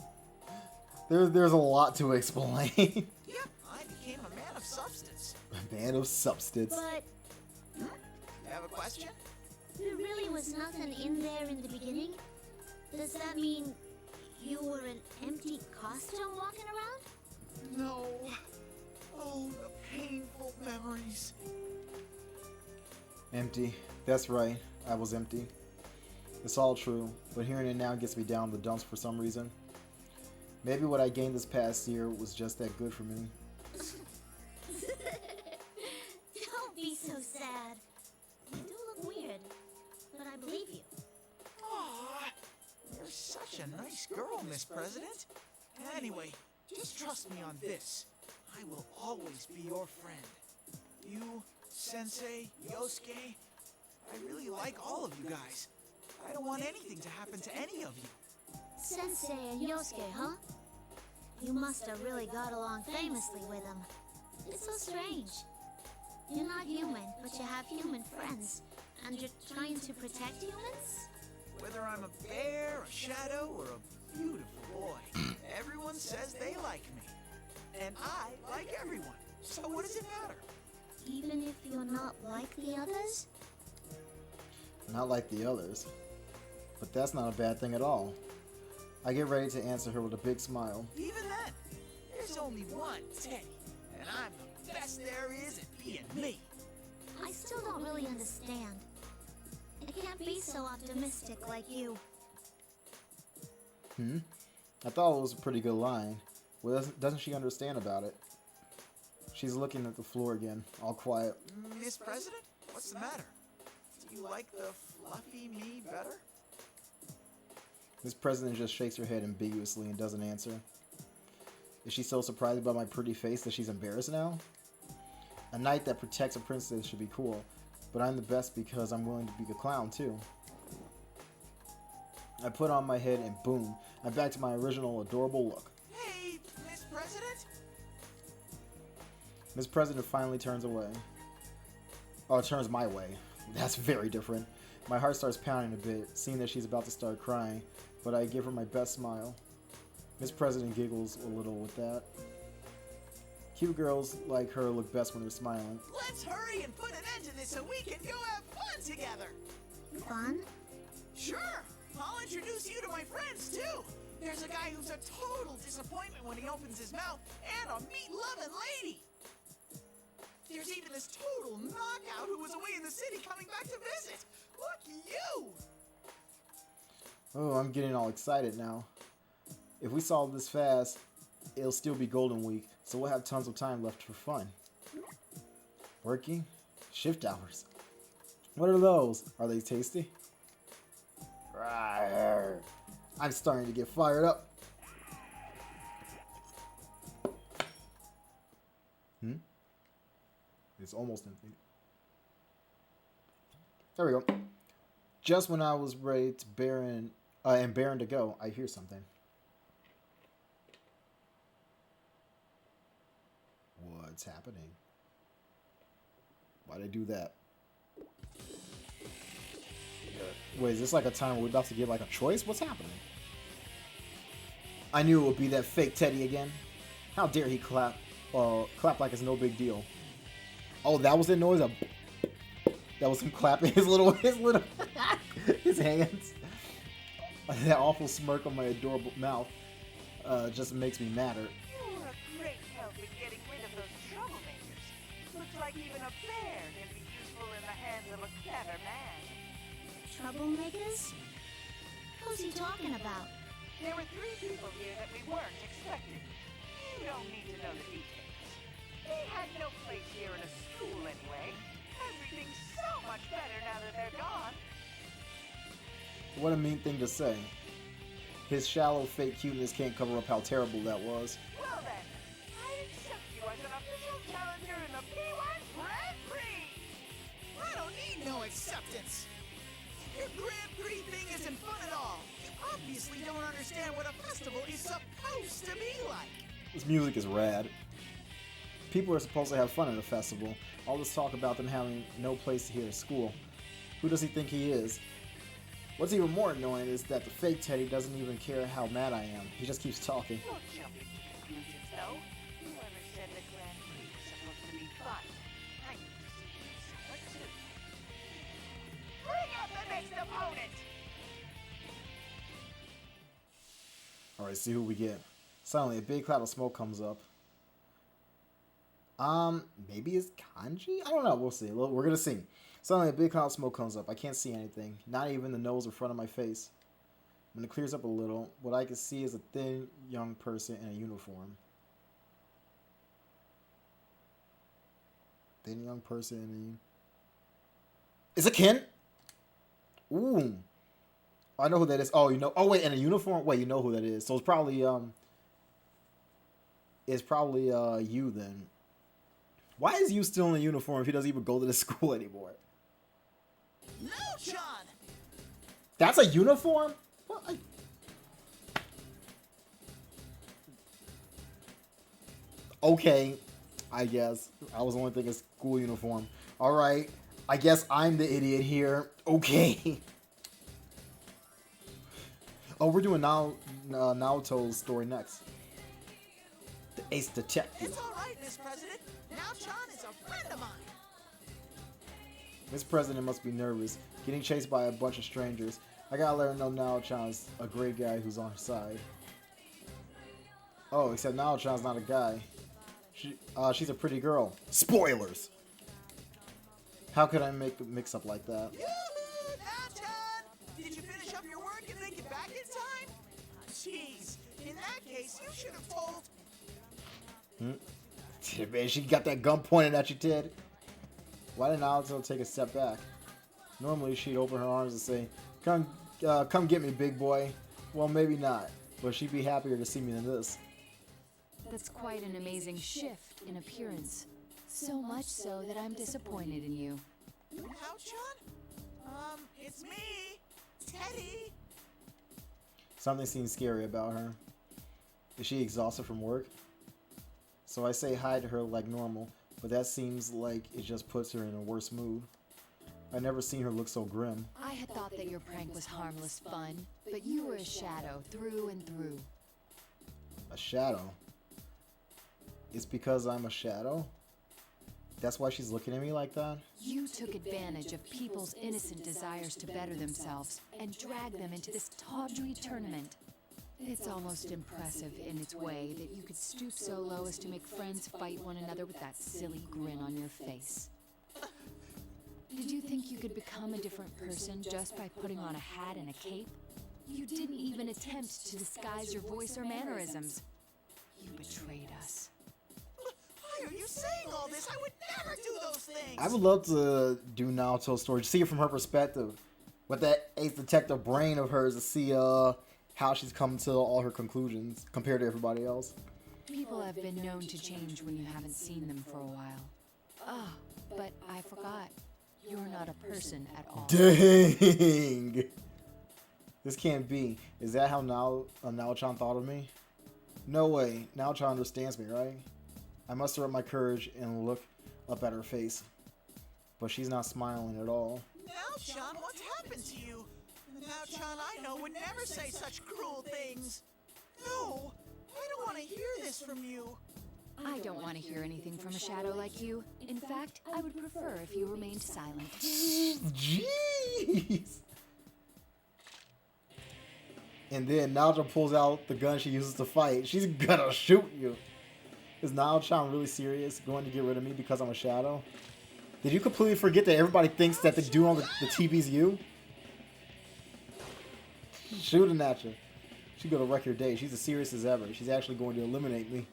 There's a lot to explain. Yep, I became a man of substance. A man of substance. But You have a question? there really was nothing in there in the beginning? Does that mean you were an empty costume walking around? No. Oh, the painful memories. Empty. That's right. I was empty. It's all true, but hearing it now gets me down the dumps for some reason. Maybe what I gained this past year was just that good for me. Don't be so sad. You do look weird, but I believe you. Aw, you're such a nice girl, Miss President. Anyway, just trust me on this. I will always be your friend. You, Sensei, Yosuke, I really like all of you guys. I don't want anything to happen to any of you. Sensei and Yosuke, huh? You must have really got along famously with them. It's so strange. You're not human, but you have human friends, and you're trying to protect humans? Whether I'm a bear, a shadow, or a beautiful boy, everyone says they like me. And I like everyone. So what does it matter? Even if you're not like the others? Not like the others. But that's not a bad thing at all. I get ready to answer her with a big smile. Even then, there's only one Teddy, and I'm the best there is at being me. I still don't really understand. I can't be so optimistic like you. I thought it was a pretty good line. What doesn't she understand about it? She's looking at the floor again, all quiet. Miss President, what's the matter? Do you like the fluffy me better? Miss President just shakes her head ambiguously and doesn't answer. Is she so surprised by my pretty face that she's embarrassed now? A knight that protects a princess should be cool, but I'm the best because I'm willing to be a clown too. I put on my head and boom, I'm back to my original adorable look. Hey, Miss President? Miss President finally turns away. Oh, turns my way. That's very different. My heart starts pounding a bit, seeing that she's about to start crying, but I give her my best smile. Miss President giggles a little with that. Cute girls like her look best when they're smiling. Let's hurry and put an end to this so we can go have fun together. Fun? Sure. I'll introduce you to my friends, too. There's a guy who's a total disappointment when he opens his mouth, and a meat-loving lady. There's even this total knockout who was away in the city coming back to visit. Look, you! Oh, I'm getting all excited now. If we solve this fast, it'll still be Golden Week, so we'll have tons of time left for fun. Working? Shift hours. What are those? Are they tasty? Rawr. I'm starting to get fired up. It's almost empty. There we go. Just when I was ready to Baron to go, I hear something. What's happening? Why'd I do that? Wait, is this like a time where we're about to get like a choice? What's happening? I knew it would be that fake Teddy again. How dare he clap like it's no big deal. Oh, that was the noise of... That was him clapping his his hands. That awful smirk on my adorable mouth just makes me madder. You were a great help in getting rid of those troublemakers. Looks like even a bear can be useful in the hands of a clever man. Troublemakers? Who's he talking about? There were 3 people here that we weren't expecting. You don't need to know the details. They had no place here in a school anyway. Everything's so much better now that they're gone. What a mean thing to say. His shallow, fake cuteness can't cover up how terrible that was. Well then, I accept you as an official challenger in the P1 Grand Prix! I don't need no acceptance. Your Grand Prix thing isn't fun at all. You obviously don't understand what a festival is supposed to be like. This music is rad. People are supposed to have fun at a festival. All this talk about them having no place here at school. Who does he think he is? What's even more annoying is that the fake Teddy doesn't even care how mad I am. He just keeps talking. Don't jump into conclusions, though. Whoever said the Grand Prix was supposed to be fun? I need to see you somewhat soon. Bring out the next opponent! Alright, see who we get. Suddenly, a big cloud of smoke comes up. Maybe it's Kanji? I don't know. We'll see. We're gonna see. Suddenly, a big cloud of smoke comes up. I can't see anything. Not even the nose or front of my face. When it clears up a little, what I can see is a thin, young person in a uniform. Thin, young person in a... Is it Ken? Ooh. I know who that is. Oh, you know... Oh, wait, in a uniform? Wait, you know who that is. So it's probably, you, then. Why is you still in a uniform if he doesn't even go to the school anymore? No, John! That's a uniform? What? Okay, I guess. I was only thinking school uniform. Alright, I guess I'm the idiot here. Okay. Oh, we're doing Naoto's story next. The Ace Detective. It's alright, Miss President. Now John is a friend of mine. Miss President must be nervous, getting chased by a bunch of strangers. I gotta let her know Nao-chan's a great guy who's on her side. Oh, except Nao-chan's not a guy. She's a pretty girl. Spoilers! How could I make a mix-up like that? Yoo-hoo! Now, did you finish up your work and make it back in time? Jeez, in that case, you should have told... Man, she got that gun pointed at you, Ted. Why didn't Naoto take a step back? Normally, she'd open her arms and say, come get me, big boy. Well, maybe not, but she'd be happier to see me than this. That's quite an amazing shift in appearance. So much so that I'm disappointed in you. How, John? It's me, Teddy. Something seems scary about her. Is she exhausted from work? So I say hi to her like normal, but that seems like it just puts her in a worse mood. I've never seen her look so grim. I had thought that your prank was harmless fun, but you were a shadow through and through. A shadow. It's because I'm a shadow? That's why she's looking at me like that? You took advantage of people's innocent desires to better themselves and dragged them into this tawdry tournament. It's almost impressive in its way that you could stoop so low as to make friends fight one another with that silly grin on your face. Did you think you could become a different person just by putting on a hat and a cape? You didn't even attempt to disguise your voice or mannerisms. You betrayed us. Why are you saying all this? I would never do those things! I would love to do Naoto's story, see it from her perspective. With that ace detective brain of hers to see how she's come to all her conclusions compared to everybody else. People have been known to change when you haven't seen them for a while. Ah, but I forgot. You're not a person at all. Dang! This can't be. Is that how Nao-chan thought of me? No way. Nao-chan understands me, right? I muster up my courage and look up at her face. But she's not smiling at all. Nao-chan, what's happened to you? The Nao-chan I know would never say such cruel things. No, I don't want to hear this from you. I don't want to hear anything from a shadow like you. In fact, I would prefer if you remained silent. Jeez! And then Nao-chan pulls out the gun she uses to fight. She's gonna shoot you. Is Nao-chan really serious, going to get rid of me because I'm a shadow? Did you completely forget that everybody thinks that the dude on the TV's you? Shooting at you. She's gonna wreck your day. She's as serious as ever. She's actually going to eliminate me.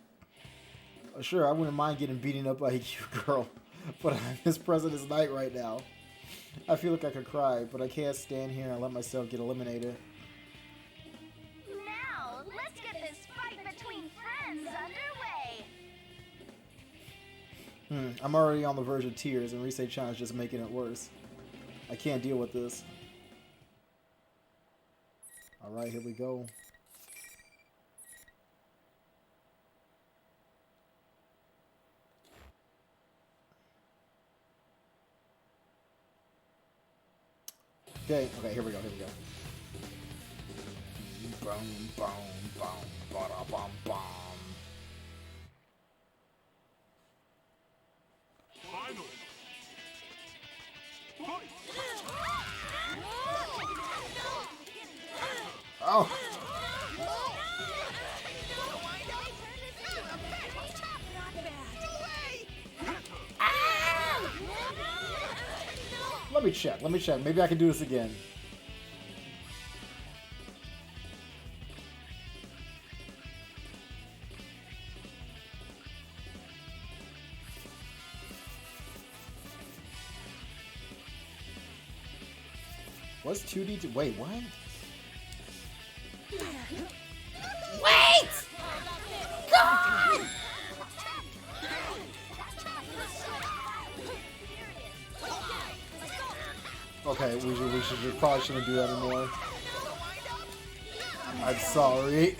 Sure, I wouldn't mind getting beaten up by a cute girl, but I'm his President's Knight right now. I feel like I could cry, but I can't stand here and let myself get eliminated. Now, let's get this fight between friends underway. I'm already on the verge of tears, and Rise-chan is just making it worse. I can't deal with this. Alright, here we go. Okay, here we go. Boom, boom, boom, bada, bum, bum. Finally. Oh! Let me check. Maybe I can do this again. What's 2D to wait, what? Wait! God! Okay, we probably shouldn't do that anymore. I'm sorry.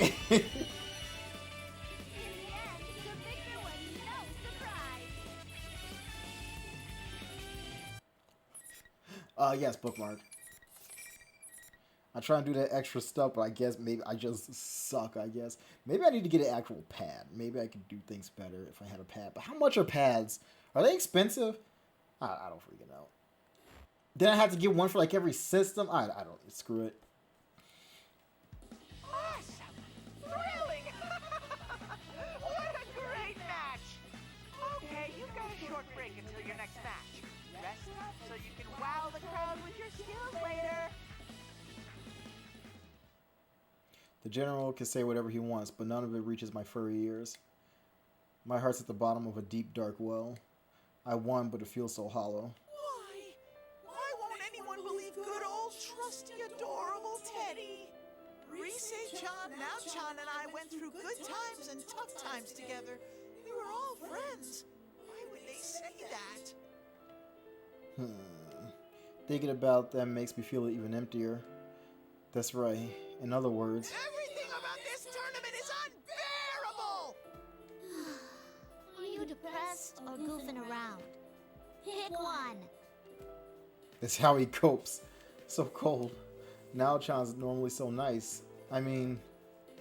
Yes, bookmark. I try and do that extra stuff, but I guess maybe I just suck, I guess. Maybe I need to get an actual pad. Maybe I could do things better if I had a pad. But how much are pads? Are they expensive? I don't freaking know. Then I have to get one for like every system? I don't, screw it. Awesome! Thrilling! What a great match! Okay, you've got a short break until your next match. Rest up so you can wow the crowd with your skills later. The general can say whatever he wants, but none of it reaches my furry ears. My heart's at the bottom of a deep, dark well. I won, but it feels so hollow. Why won't anyone believe good old, trusty, adorable Teddy? Rise-chan, Nao-chan, and I went through good times and tough times together. We were all friends. Why would they say that? Thinking about them makes me feel even emptier. That's right. In other words... Everything about this tournament is unbearable! Are you depressed or goofing around? Pick one. It's how he copes. So cold. Nao-chan's normally so nice. I mean,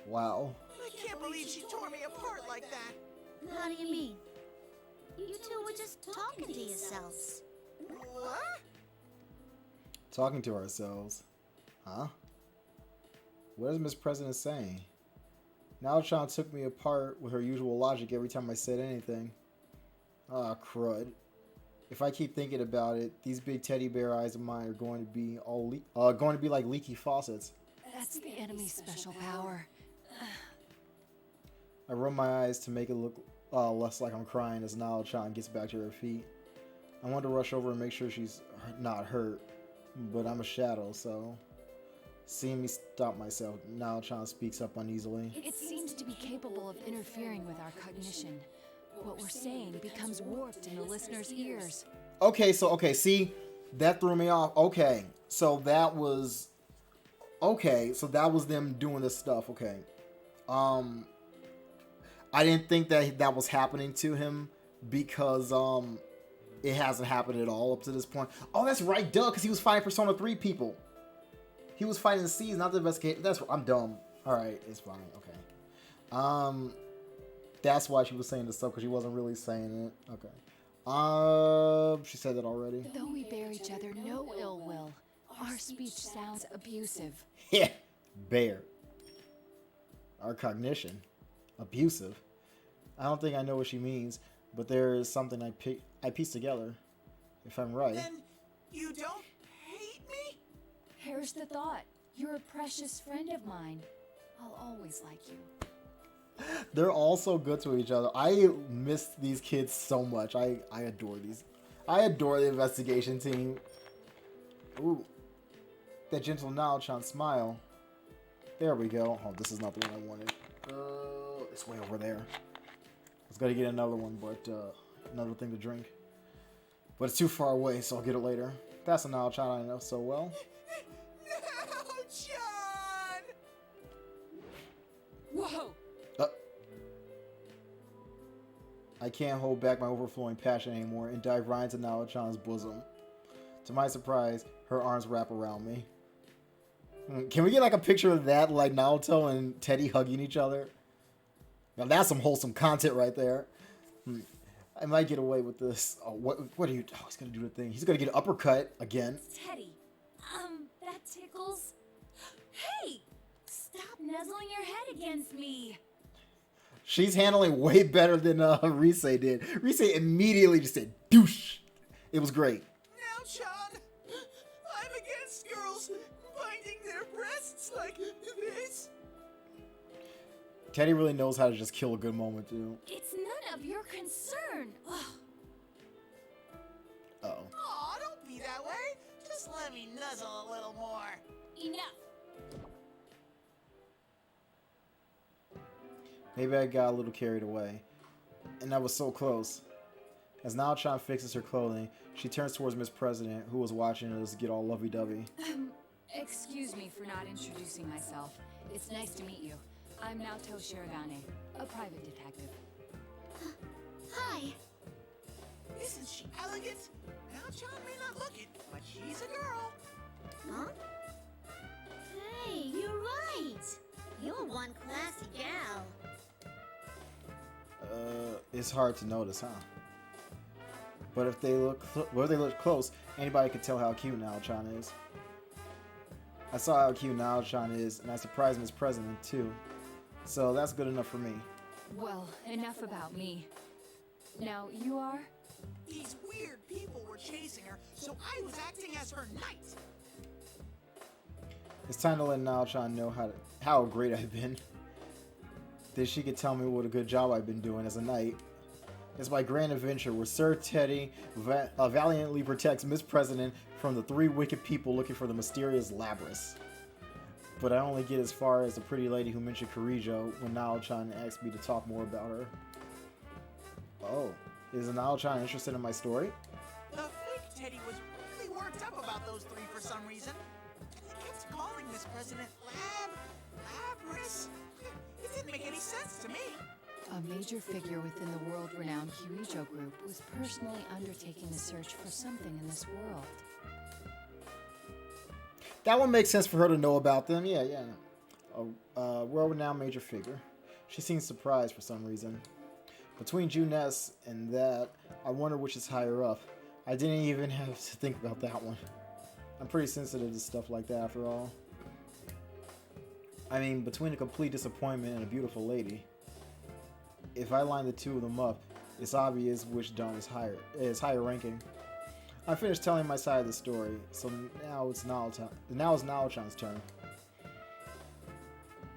wow. I can't believe believe she tore me apart like that. How do you mean? You two were just talking to yourselves. What? Talking to ourselves. Huh? What is Miss President saying? Naochan took me apart with her usual logic every time I said anything. Ah, crud. If I keep thinking about it, these big teddy bear eyes of mine are going to be going to be like leaky faucets. That's the enemy's special power. I rub my eyes to make it look less like I'm crying as Naochan gets back to her feet. I want to rush over and make sure she's not hurt, but I'm a shadow, so... Seeing me stop myself, Naochan speaks up uneasily. It seems to be capable of interfering with our cognition. What we're saying becomes warped in the listener's ears. Okay, see, that threw me off. Okay, so that was them doing this stuff. Okay, I didn't think that was happening to him because it hasn't happened at all up to this point. Oh, that's right, duh, because he was fighting Persona 3 people. He was fighting the C's, not the investigator. I'm dumb. All right, it's fine. Okay. That's why she was saying this stuff, because she wasn't really saying it. Okay. She said that already. Though we bear each other no ill will, our speech sounds abusive. Yeah, bear. Our cognition. Abusive. I don't think I know what she means, but there is something I pieced together, if I'm right. Then you don't hate me? Perish the thought. You're a precious friend of mine. I'll always like you. They're all so good to each other. I miss these kids so much. I adore these. I adore the investigation team. Ooh. That gentle Naochan smile. There we go. Oh, this is not the one I wanted. It's way over there. I was gonna get another one, but another thing to drink. But it's too far away, so I'll get it later. That's a Naochan I know so well. Naochan! Whoa! I can't hold back my overflowing passion anymore and dive right into Naochan's bosom. To my surprise, her arms wrap around me. Can we get like a picture of that, like Naoto and Teddy hugging each other? Now that's some wholesome content right there. I might get away with this. Oh, what are you? Oh, he's gonna do the thing. He's gonna get an uppercut again. Teddy, that tickles. Hey, stop nuzzling your head against me. She's handling way better than Rise did. Rise immediately just said, douche. It was great. Naochan, I'm against girls binding their breasts like this. Teddy really knows how to just kill a good moment, too. It's none of your concern. Uh-oh. Aw, don't be that way. Just let me nuzzle a little more. Enough. Maybe I got a little carried away. And I was so close. As Naochan fixes her clothing, she turns towards Miss President, who was watching us get all lovey-dovey. Excuse me for not introducing myself. It's nice to meet you. I'm Naoto Shiragane, a private detective. Hi. Isn't she elegant? Naochan may not look it, but she's a girl. Huh? Hey, you're right. You're one classy gal. It's hard to notice, huh? But if they look close, anybody could tell how cute Naochan is. I saw how cute Naochan is, and I surprised Miss President too. So that's good enough for me. Well, enough about me. Now, you are? These weird people were chasing her, so I was acting as her knight. It's time to let Naochan know how great I've been. Then she could tell me what a good job I've been doing as a knight. It's my grand adventure where Sir Teddy valiantly protects Miss President from the 3 wicked people looking for the mysterious Labrys. But I only get as far as the pretty lady who mentioned Kirijo when Naochan asked me to talk more about her. Oh, is Naochan interested in my story? The fake Teddy was really worked up about those 3 for some reason. He kept calling Miss President Labrys. It didn't make any sense to me. A major figure within the world-renowned Kirijo group was personally undertaking the search for something in this world. That one makes sense for her to know about them. Yeah. A world-renowned major figure. She seems surprised for some reason. Between Juness and that, I wonder which is higher up. I didn't even have to think about that one. I'm pretty sensitive to stuff like that after all. I mean, between a complete disappointment and a beautiful lady, if I line the two of them up, it's obvious which dome is higher ranking. I finished telling my side of the story, so now it's Naochan's turn.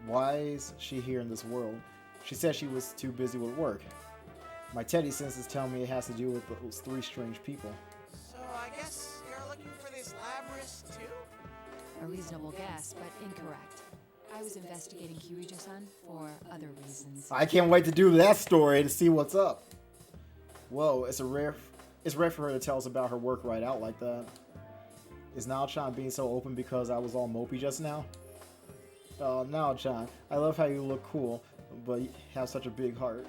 Why is she here in this world? She said she was too busy with work. My Teddy senses tell me it has to do with those three strange people. So I guess you're looking for this Labrys too? A reasonable guess, but incorrect. I was investigating Kirijo-san for other reasons. I can't wait to do that story to see what's up. Whoa, it's rare for her to tell us about her work right out like that. Is Naochan being so open because I was all mopey just now? Oh, Naochan, I love how you look cool, but you have such a big heart.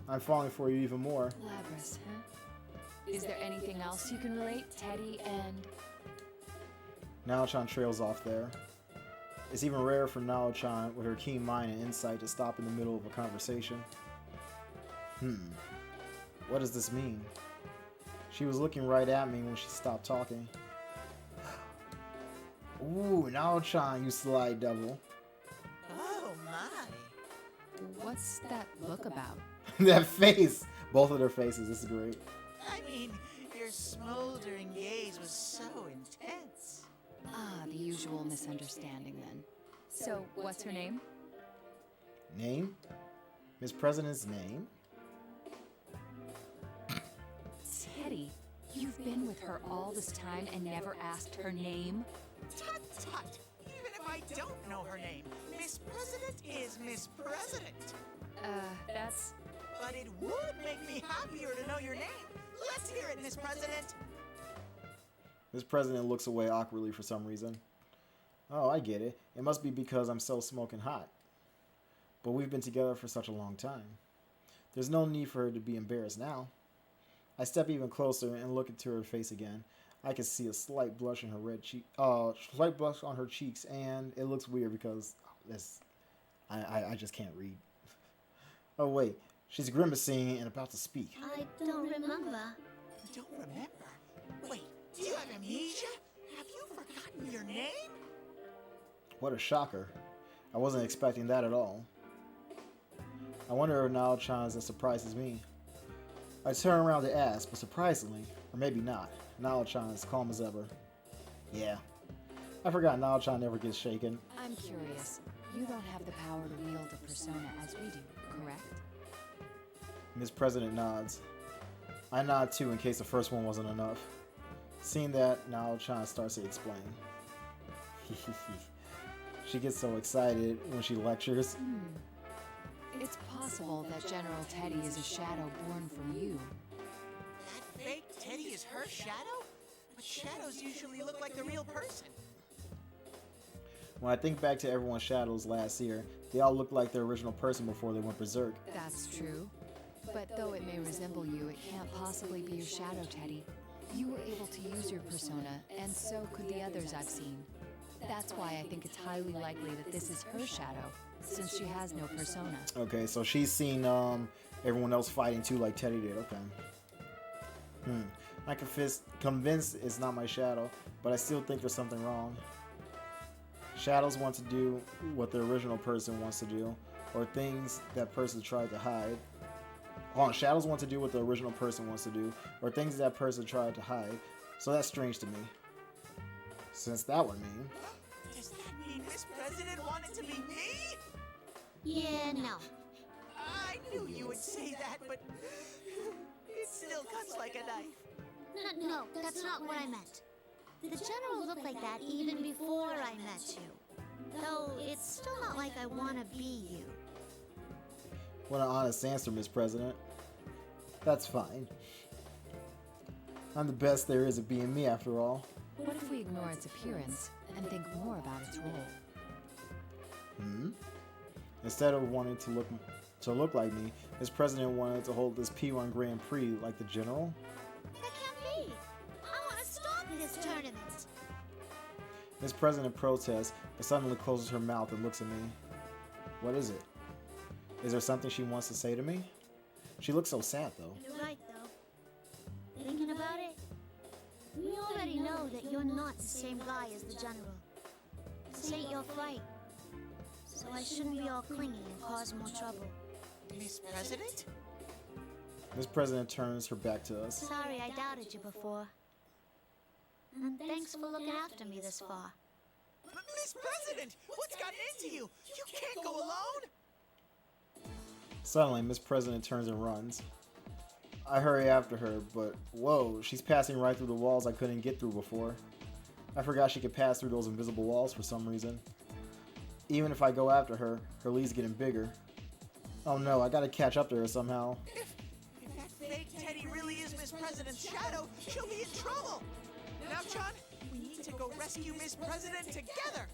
I'm falling for you even more. Labrys, huh? Is there anything else you can relate, Teddy and... Naochan trails off there. It's even rarer for Naochan with her keen mind and insight to stop in the middle of a conversation. What does this mean? She was looking right at me when she stopped talking. Ooh, Naochan, you sly devil. Oh my. What's that look about? That face! Both of their faces, this is great. I mean, your smoldering gaze was so intense. Ah, the usual misunderstanding then. So, what's her name? Name? Miss President's name? Teddy, you've been with her all this time and never asked her name? Tut tut! Even if I don't know her name, Miss President is Miss President. That's... But it would make me happier to know your name. Let's hear it, Miss President. Miss President looks away awkwardly for some reason. Oh, I get it. It must be because I'm so smoking hot. But we've been together for such a long time. There's no need for her to be embarrassed now. I step even closer and look into her face again. I can see a slight blush in her slight blush on her cheeks, and it looks weird because I just can't read. Oh wait, she's grimacing and about to speak. I don't remember. Don't remember? Wait, do you have amnesia? Have you forgotten your name? What a shocker. I wasn't expecting that at all. I wonder if Naochan is as surprised as me. I turn around to ask, but surprisingly, or maybe not, Naochan is calm as ever. Yeah, I forgot Naochan never gets shaken. I'm curious. You don't have the power to wield a persona as we do, correct? Miss President nods. I nod too in case the first one wasn't enough. Seeing that, Naochan starts to explain. She gets so excited when she lectures. It's possible that General Teddy is a shadow born from you. That fake Teddy is her shadow? But shadows usually look like the real person. When I think back to everyone's shadows last year, they all looked like their original person before they went berserk. That's true. But though it may resemble you, it can't possibly be your shadow, Teddy. You were able to use your persona, and so could the others I've seen. That's why I think it's highly likely that this is her shadow, since she has no persona. Okay, so she's seen everyone else fighting too, like Teddy did. Okay. I'm convinced it's not my shadow, but I still think there's something wrong. Shadows want to do what the original person wants to do, or things that person tried to hide. Hold on, shadows want to do what the original person wants to do, or things that person tried to hide. So that's strange to me. Since that would mean... Does that mean Miss President wanted to be me? Yeah, no. I knew you would say that, but it still cuts like a knife. No, that's not what I meant. The general looked like that even before I met you. Though it's still not like I want to be you. What an honest answer, Miss President. That's fine. I'm the best there is at being me, after all. What if we ignore its appearance and think more about its role? Instead of wanting to look like me, Miss President wanted to hold this P1 Grand Prix like the general. That can't be. I want to stop this tournament. Miss President protests, but suddenly closes her mouth and looks at me. What is it? Is there something she wants to say to me? She looks so sad, though. You're right, though. Thinking about it, we already know that you're not the same guy as the General. This ain't your fight. So I shouldn't be all clingy and cause more trouble. Miss President? Miss President turns her back to us. Sorry I doubted you before. And thanks for looking after me this far. Miss President, what's gotten into you? You can't go alone. Suddenly, Miss President turns and runs. I hurry after her, but whoa, she's passing right through the walls I couldn't get through before. I forgot she could pass through those invisible walls for some reason. Even if I go after her, her lead's getting bigger. Oh no, I gotta catch up to her somehow. If that fake Teddy really is Miss President's shadow, she'll be in trouble. Now, John, we need to go rescue Miss President together.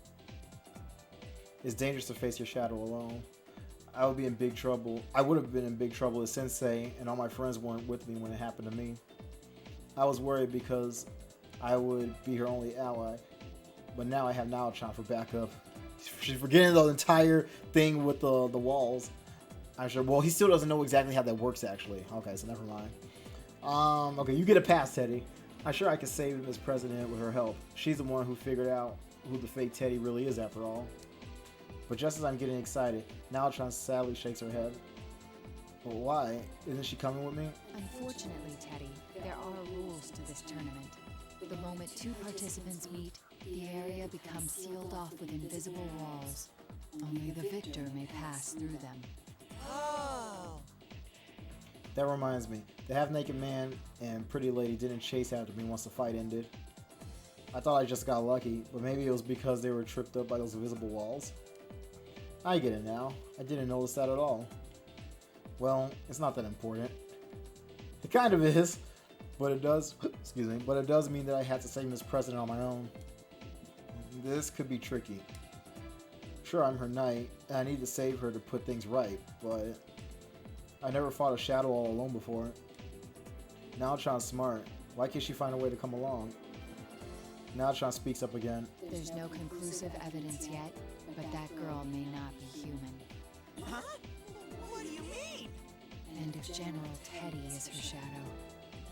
It's dangerous to face your shadow alone. I would be in big trouble. I would have been in big trouble if Sensei and all my friends weren't with me when it happened to me. I was worried because I would be her only ally, but now I have Nao-chan for backup. She's forgetting the entire thing with the walls. I'm sure. Well, he still doesn't know exactly how that works, actually. Okay, so never mind. Okay, you get a pass, Teddy. I'm sure I can save Miss President with her help. She's the one who figured out who the fake Teddy really is, after all. But just as I'm getting excited, Nao-chan sadly shakes her head. But why? Isn't she coming with me? Unfortunately, Teddy, there are rules to this tournament. The moment two participants meet, the area becomes sealed off with invisible walls. Only the victor may pass through them. Oh. That reminds me, the half-naked man and pretty lady didn't chase after me once the fight ended. I thought I just got lucky, but maybe it was because they were tripped up by those invisible walls. I get it now. I didn't notice that at all. Well, it's not that important. It kind of is, but it does, excuse me, but it does mean that I had to save Miss President on my own. This could be tricky. Sure, I'm her knight, and I need to save her to put things right, but I never fought a shadow all alone before. Nao-chan's smart. Why can't she find a way to come along? Nao-chan speaks up again. There's no conclusive evidence yet, but that girl may not be human. Huh? What do you mean? And if General Teddy is her shadow,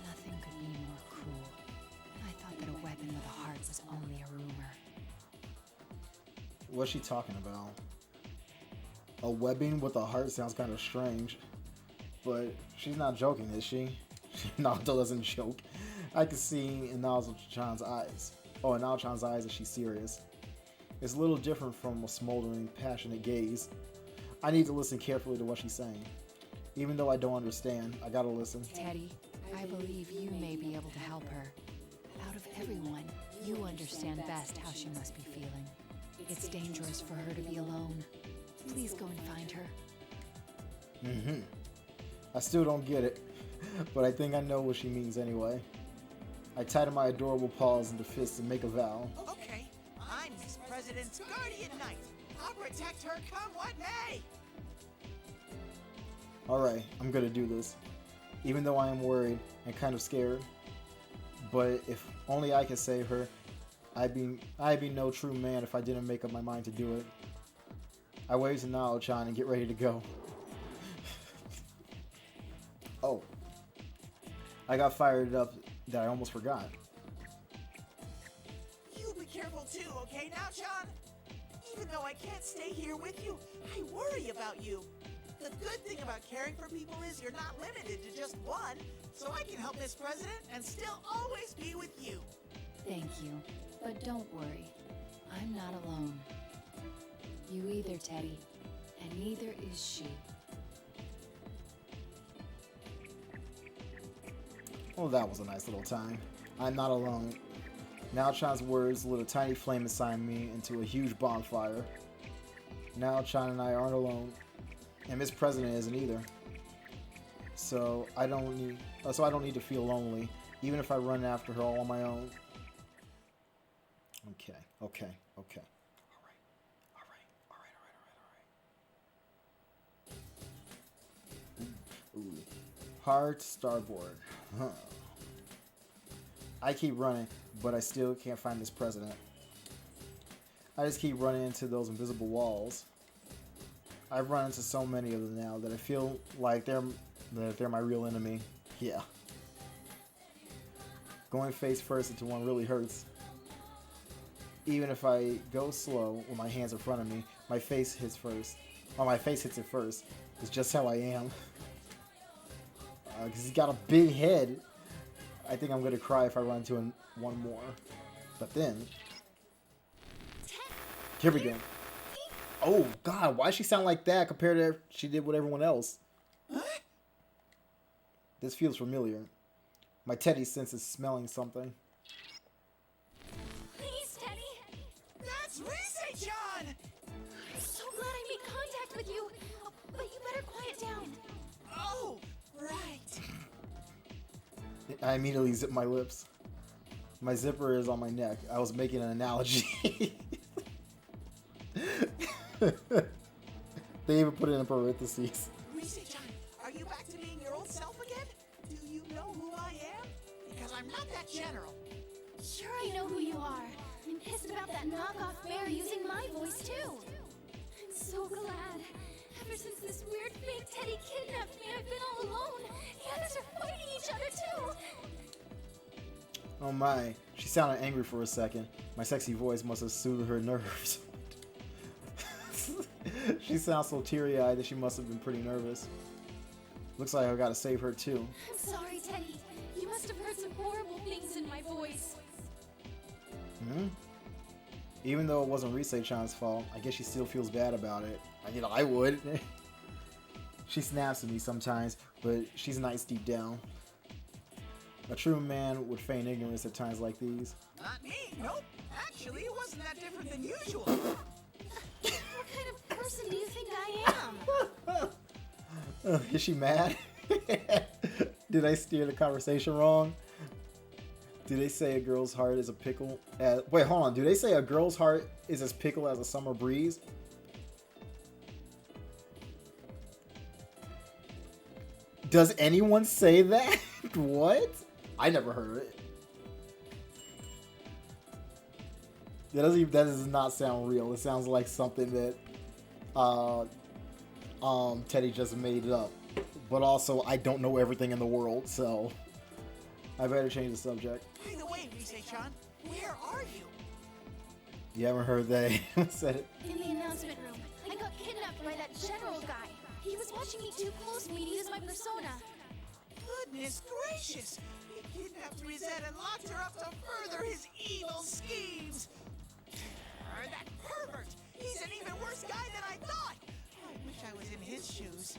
nothing could be more cruel. I thought that a weapon with a heart was only a rumor. What's she talking about? A webbing with a heart sounds kind of strange. But she's not joking, is she? Naruto doesn't joke. I can see in Nao-chan's eyes. Oh, in Nao-chan's eyes that she's serious. It's a little different from a smoldering, passionate gaze. I need to listen carefully to what she's saying. Even though I don't understand, I gotta listen. Teddy, I believe you may be able to help her. Out of everyone, you understand best how she must be feeling. It's dangerous for her to be alone. Please go and find her. Mm-hmm. I still don't get it, but I think I know what she means anyway. I tighten my adorable paws into fists and make a vow. Okay, I'm Miss President's guardian knight. I'll protect her come what may. Alright, I'm gonna do this. Even though I am worried and kind of scared. But if only I can save her, I'd be no true man if I didn't make up my mind to do it. I wave to Nao-chan and get ready to go. Oh. I got fired up that I almost forgot. You be careful too, okay now, John? Even though I can't stay here with you, I worry about you. The good thing about caring for people is you're not limited to just one, so I can help Miss President and still always be with you. Thank you, but don't worry. I'm not alone. You either, Teddy, and neither is she. Oh, that was a nice little time. I'm not alone. Nao-chan's words lit a tiny flame inside me into a huge bonfire. Nao-chan and I aren't alone, and Miss President isn't either. So I don't need to feel lonely, even if I run after her all on my own. Okay. All right. Ooh. Hard starboard. Huh. I keep running, but I still can't find this president. I just keep running into those invisible walls. I've run into so many of them now that I feel like they're my real enemy. Yeah. Going face first into one really hurts. Even if I go slow with my hands in front of me, my face hits first. Or my face hits it first. It's just how I am. Because he's got a big head. I think I'm going to cry if I run into him one more. But then... Here we go. Oh, God. Why does she sound like that compared to she did with everyone else? This feels familiar. My Teddy senses smelling something. Please, Teddy! That's Rise-chan! I'm so glad I made contact with you, but you better quiet down. Oh, right. I immediately zip my lips. My zipper is on my neck. I was making an analogy. They even put it in parentheses. Rise-chan, are you back to being your old self again? Do you know who I am? Because I'm not that general. Sure, I know who you are. I'm pissed about that knockoff bear using my voice, too. I'm so glad. Ever since this weird fake Teddy kidnapped me, I've been all alone. The others are fighting each other, too. Oh my. She sounded angry for a second. My sexy voice must have soothed her nerves. She sounds so teary-eyed that she must have been pretty nervous. Looks like I gotta save her too. I'm sorry, Teddy. You must have heard some horrible things in my voice. Even though it wasn't Rise-chan's fault, I guess she still feels bad about it. You know, I would. She snaps at me sometimes, but she's nice deep down. A true man would feign ignorance at times like these. Not me, nope. Actually, it wasn't that different than usual. What kind of person do you think I am? Is she mad? Did I steer the conversation wrong? Do they say a girl's heart is a pickle? Wait, hold on. Do they say a girl's heart is as pickle as a summer breeze? Does anyone say that? What? I never heard it. That does not sound real. It sounds like something that Teddy just made it up. But also, I don't know everything in the world, so I better change the subject. By the way, Rise-chan, where are you? You haven't heard that anyone said it? In the announcement room. I got kidnapped by that general guy. He was watching me too close for me to use my persona. Goodness gracious! He kidnapped Rizette and locked her up to further his evil schemes! That pervert! He's an even worse guy than I thought! I wish I was in his shoes.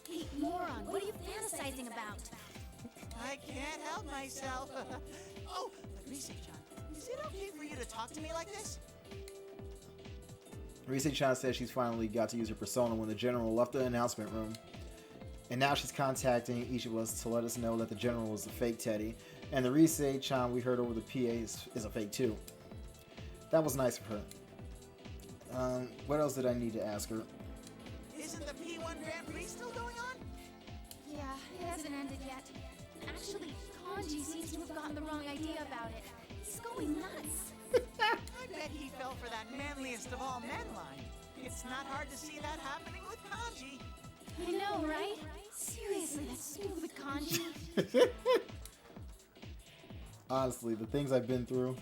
Hey, moron, what are you fantasizing about? I can't help myself. Oh, but Rise-chan, is it okay for you to talk to me like this? Rise-chan says she's finally got to use her persona when the general left the announcement room. And now she's contacting each of us to let us know that the general is the fake Teddy. And the Rise-chan we heard over the PA is a fake too. That was nice of her. What else did I need to ask her? Isn't the P1 Grand Prix still going on? Yeah, it hasn't ended yet. Actually, Kanji seems to have gotten the wrong idea about it. He's going nuts. I bet he fell for that manliest of all men line. It's not hard to see that happening with Kanji. I know, right? Seriously, that stupid Kanji. Honestly, the things I've been through,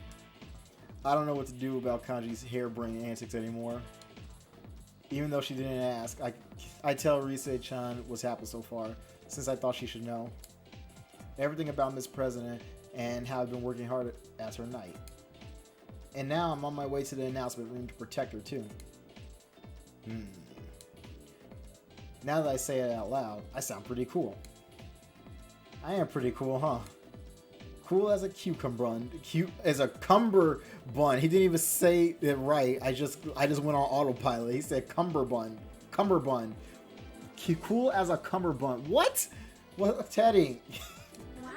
I don't know what to do about Kanji's harebrained antics anymore. Even though she didn't ask, I tell Rise-chan what's happened so far, since I thought she should know. Everything about Miss President and how I've been working hard as her knight. And now I'm on my way to the announcement room to protect her too. Now that I say it out loud, I sound pretty cool. I am pretty cool, huh? Cool as a cucumber. Cute as a cummerbund. He didn't even say it right. I just went on autopilot. He said cummerbund. Cummerbund. Cool as a cummerbund. What? What, Teddy? Wow,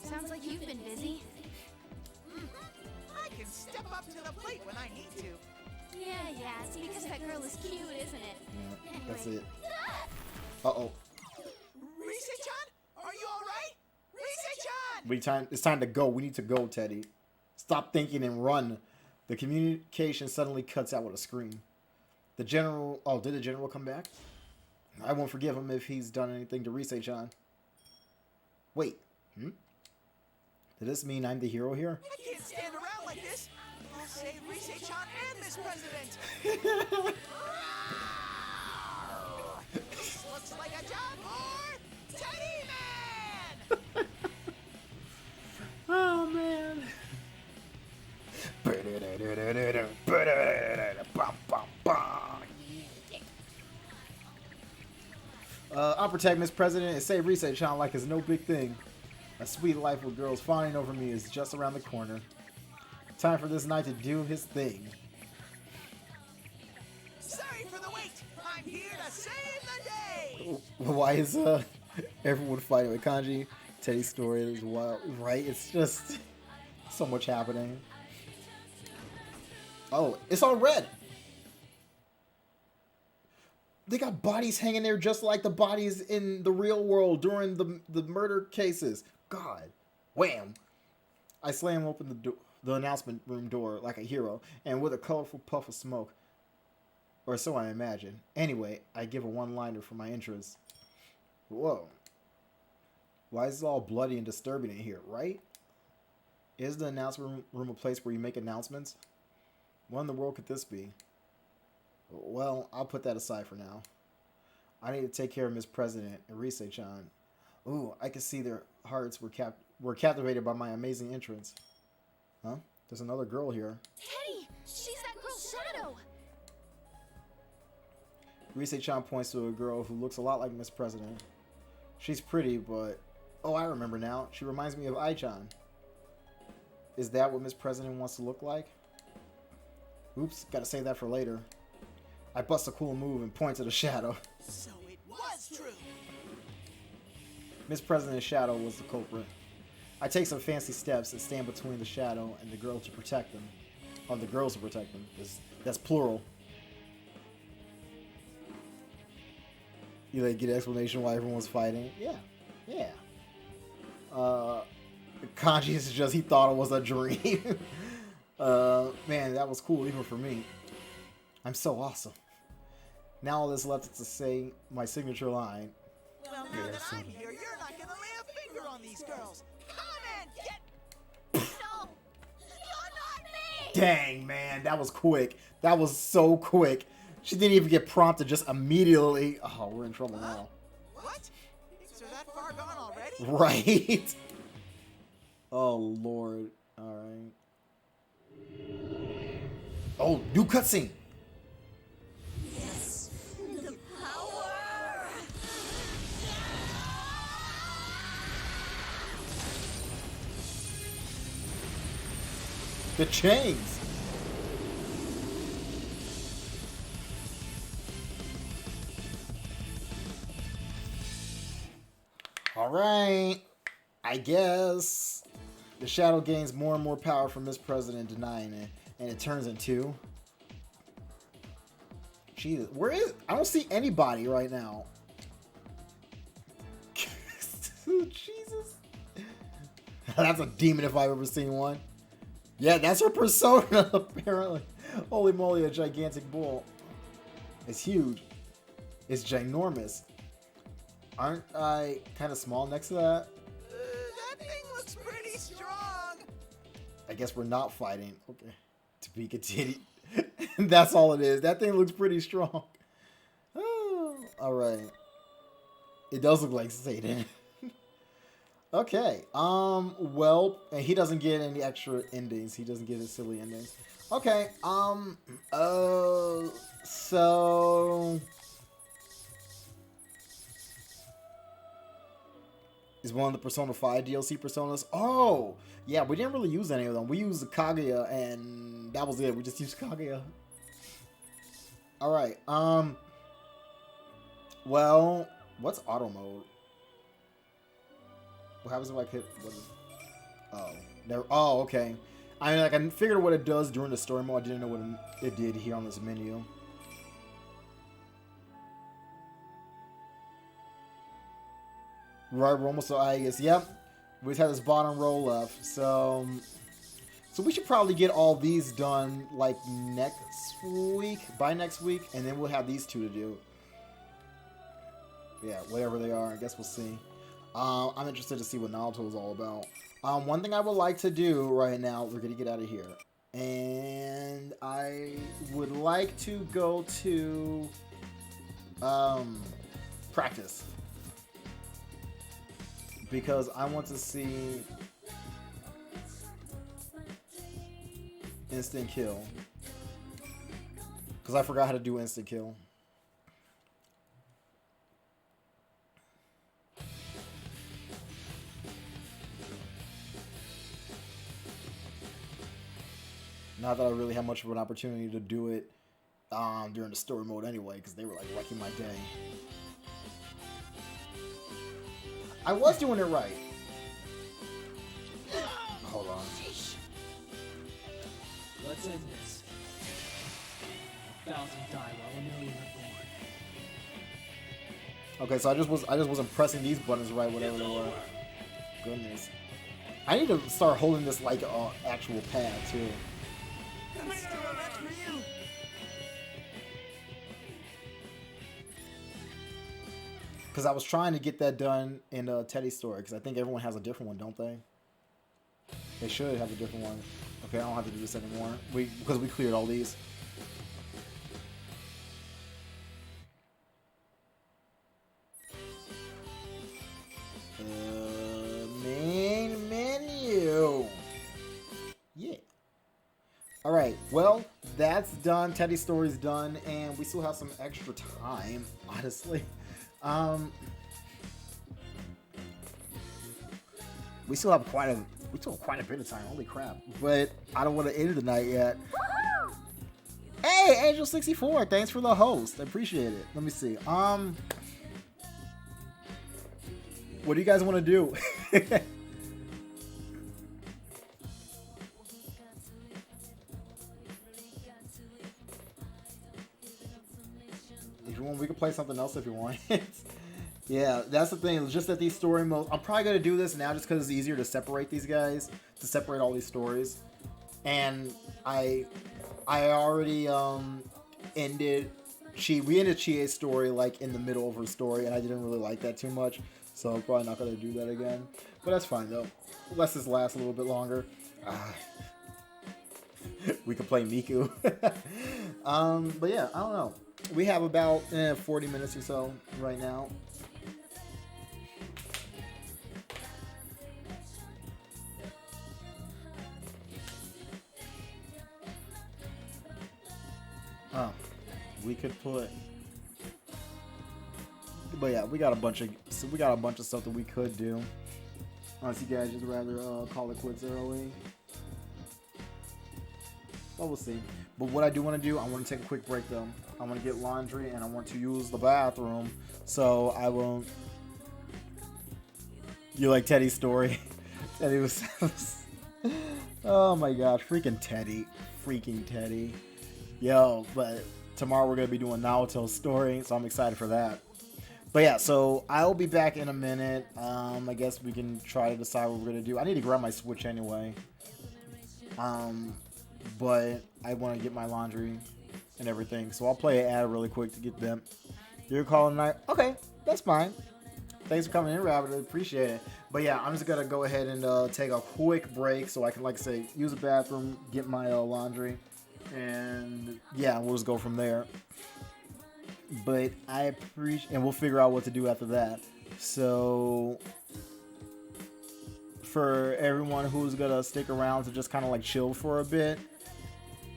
sounds like you've been busy. I can step up to the plate when I need to. Yeah, it's because that girl is cute, isn't it? Yeah, Anyway. that's it. Uh-oh. Rise-chan? Are you alright? Rise-chan! It's time to go. We need to go, Teddy. Stop thinking and run. The communication suddenly cuts out with a scream. The general... Oh, did the general come back? I won't forgive him if he's done anything to Rise-chan. Wait. Did this mean I'm the hero here? I can't stand around like this. I'll save Rise-chan and Miss President. This looks like a job for Teddy Man. Oh, man. I'll protect Miss President and save Rise-chan like it's no big thing. A sweet life with girls fawning over me is just around the corner. Time for this knight to do his thing. Sorry for the wait. I'm here to save the day. Why is everyone fighting with Kanji? Teddy's story is wild, right? It's just so much happening. Oh, it's on red. They got bodies hanging there just like the bodies in the real world during the murder cases. God. Wham. I slam open the announcement room door like a hero, and with a colorful puff of smoke. Or so I imagine. Anyway, I give a one-liner for my entrance. Whoa. Why is it all bloody and disturbing in here, right? Is the announcement room a place where you make announcements? What in the world could this be? Well, I'll put that aside for now. I need to take care of Miss President and Rise-chan. Ooh, I can see their hearts were captivated by my amazing entrance. Huh? There's another girl here. Teddy! She's that girl's shadow! Rise-chan points to a girl who looks a lot like Miss President. She's pretty, but... Oh, I remember now. She reminds me of Ai-chan. Is that what Miss President wants to look like? Oops, gotta save that for later. I bust a cool move and point to the shadow. So it was true. Miss President's shadow was the culprit. I take some fancy steps and stand between the shadow and the girl to protect them. Oh, the girls to protect them. That's plural. You like get an explanation why everyone's fighting? Yeah. Yeah. Kanji is just, he thought it was a dream. Man, that was cool even for me. I'm so awesome. Now all that's left is to say my signature line. Well, now that I'm here, you're not gonna lay a finger on these girls. Come and get... No! You're not me! Dang, man, that was quick. That was so quick. She didn't even get prompted, just immediately. Oh, we're in trouble now. What? Things are that far gone already? Right? Oh, Lord. Alright. Oh, new cutscene. Yes! The power! The chains. Alright. I guess the shadow gains more and more power from Miss President denying it. And it turns into... Jesus. Where is... I don't see anybody right now. Jesus. That's a demon if I've ever seen one. Yeah, that's her persona, apparently. Holy moly, a gigantic bull. It's huge. It's ginormous. Aren't I kind of small next to that? That thing looks pretty strong. I guess we're not fighting. Okay. To be continued. That's all it is. That thing looks pretty strong. Oh, alright. It does look like Satan. Okay. Well, and he doesn't get any extra endings. He doesn't get his silly endings. Okay. So... is one of the Persona 5 DLC personas. Oh! Yeah, we didn't really use any of them. We used the Kaguya, and that was it. We just used Kaguya. Alright, well, what's auto mode? What happens if I hit... What is, oh, there... Oh, okay. I mean, like, I figured what it does during the story mode. I didn't know what it did here on this menu. Right, we're almost to Aegis. Yep. We just have this bottom row left. So, So we should probably get all these done like next week, by next week, and then we'll have these two to do. Yeah, whatever they are, I guess we'll see. I'm interested to see what Naruto is all about. One thing I would like to do right now, we're gonna get out of here, and I would like to go to practice because I want to see instant kill because I forgot how to do instant kill. Not that I really had much of an opportunity to do it during the story mode anyway, because they were like wrecking my day. I was doing it right. Hold on. Let's end this. 1,000 die while a million are born. Okay, so I just wasn't pressing these buttons right, whatever they were. Goodness. I need to start holding this like actual pad too. That's for you. Because I was trying to get that done in Teddy's story, because I think everyone has a different one, don't they? They should have a different one. Okay, I don't have to do this anymore. Because we cleared all these. Main menu. Yeah. Alright, well, that's done. Teddy's story's done, and we still have some extra time, honestly. We still have quite a bit of time, holy crap. But I don't want to end the night yet. Hey, Angel64, thanks for the host. I appreciate it. Let me see. What do you guys want to do? If you want, we can play something else if you want. Yeah, that's the thing. It's just that these story modes, I'm probably going to do this now just because it's easier to separate these guys, to separate all these stories. And I already ended, we ended Chie's story like in the middle of her story, and I didn't really like that too much. So I'm probably not going to do that again. But that's fine though. Let's just last a little bit longer. We can play Miku. But yeah, I don't know. We have about 40 minutes or so right now. We could put, but yeah, we got a bunch of stuff that we could do. Unless you guys just rather call it quits early. But we'll see. But what I do want to do, I want to take a quick break though. I want to get laundry and I want to use the bathroom. So I will. You like Teddy's story? Teddy was. Oh my gosh, freaking Teddy. Yo, but tomorrow we're going to be doing Naoto's story, so I'm excited for that. But yeah, so I'll be back in a minute. I guess we can try to decide what we're going to do. I need to grab my Switch anyway. But I want to get my laundry and everything. So I'll play an ad really quick to get them. You're calling tonight? Okay, that's fine. Thanks for coming in, Rabbit. I appreciate it. But yeah, I'm just going to go ahead and take a quick break so I can, like I say, use the bathroom, get my laundry. And yeah, we'll just go from there. But I appreciate, and we'll figure out what to do after that. So for everyone who's gonna stick around to just kind of like chill for a bit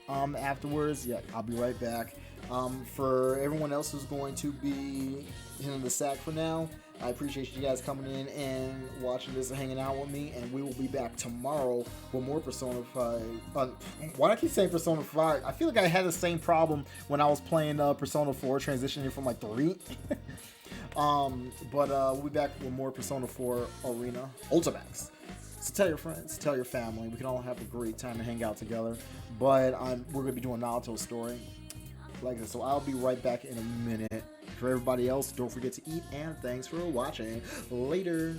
afterwards, yeah, I'll be right back. For everyone else who's going to be in the sack for now, I appreciate you guys coming in and watching this and hanging out with me, and we will be back tomorrow with more Persona 5. Why do I keep saying Persona 5? I feel like I had the same problem when I was playing Persona 4, transitioning from like 3. But we'll be back with more Persona 4 Arena Ultimax. So tell your friends, tell your family. We can all have a great time and hang out together. But we're going to be doing Naruto's story. Like this, so I'll be right back in a minute. For everybody else, don't forget to eat, and thanks for watching. Later.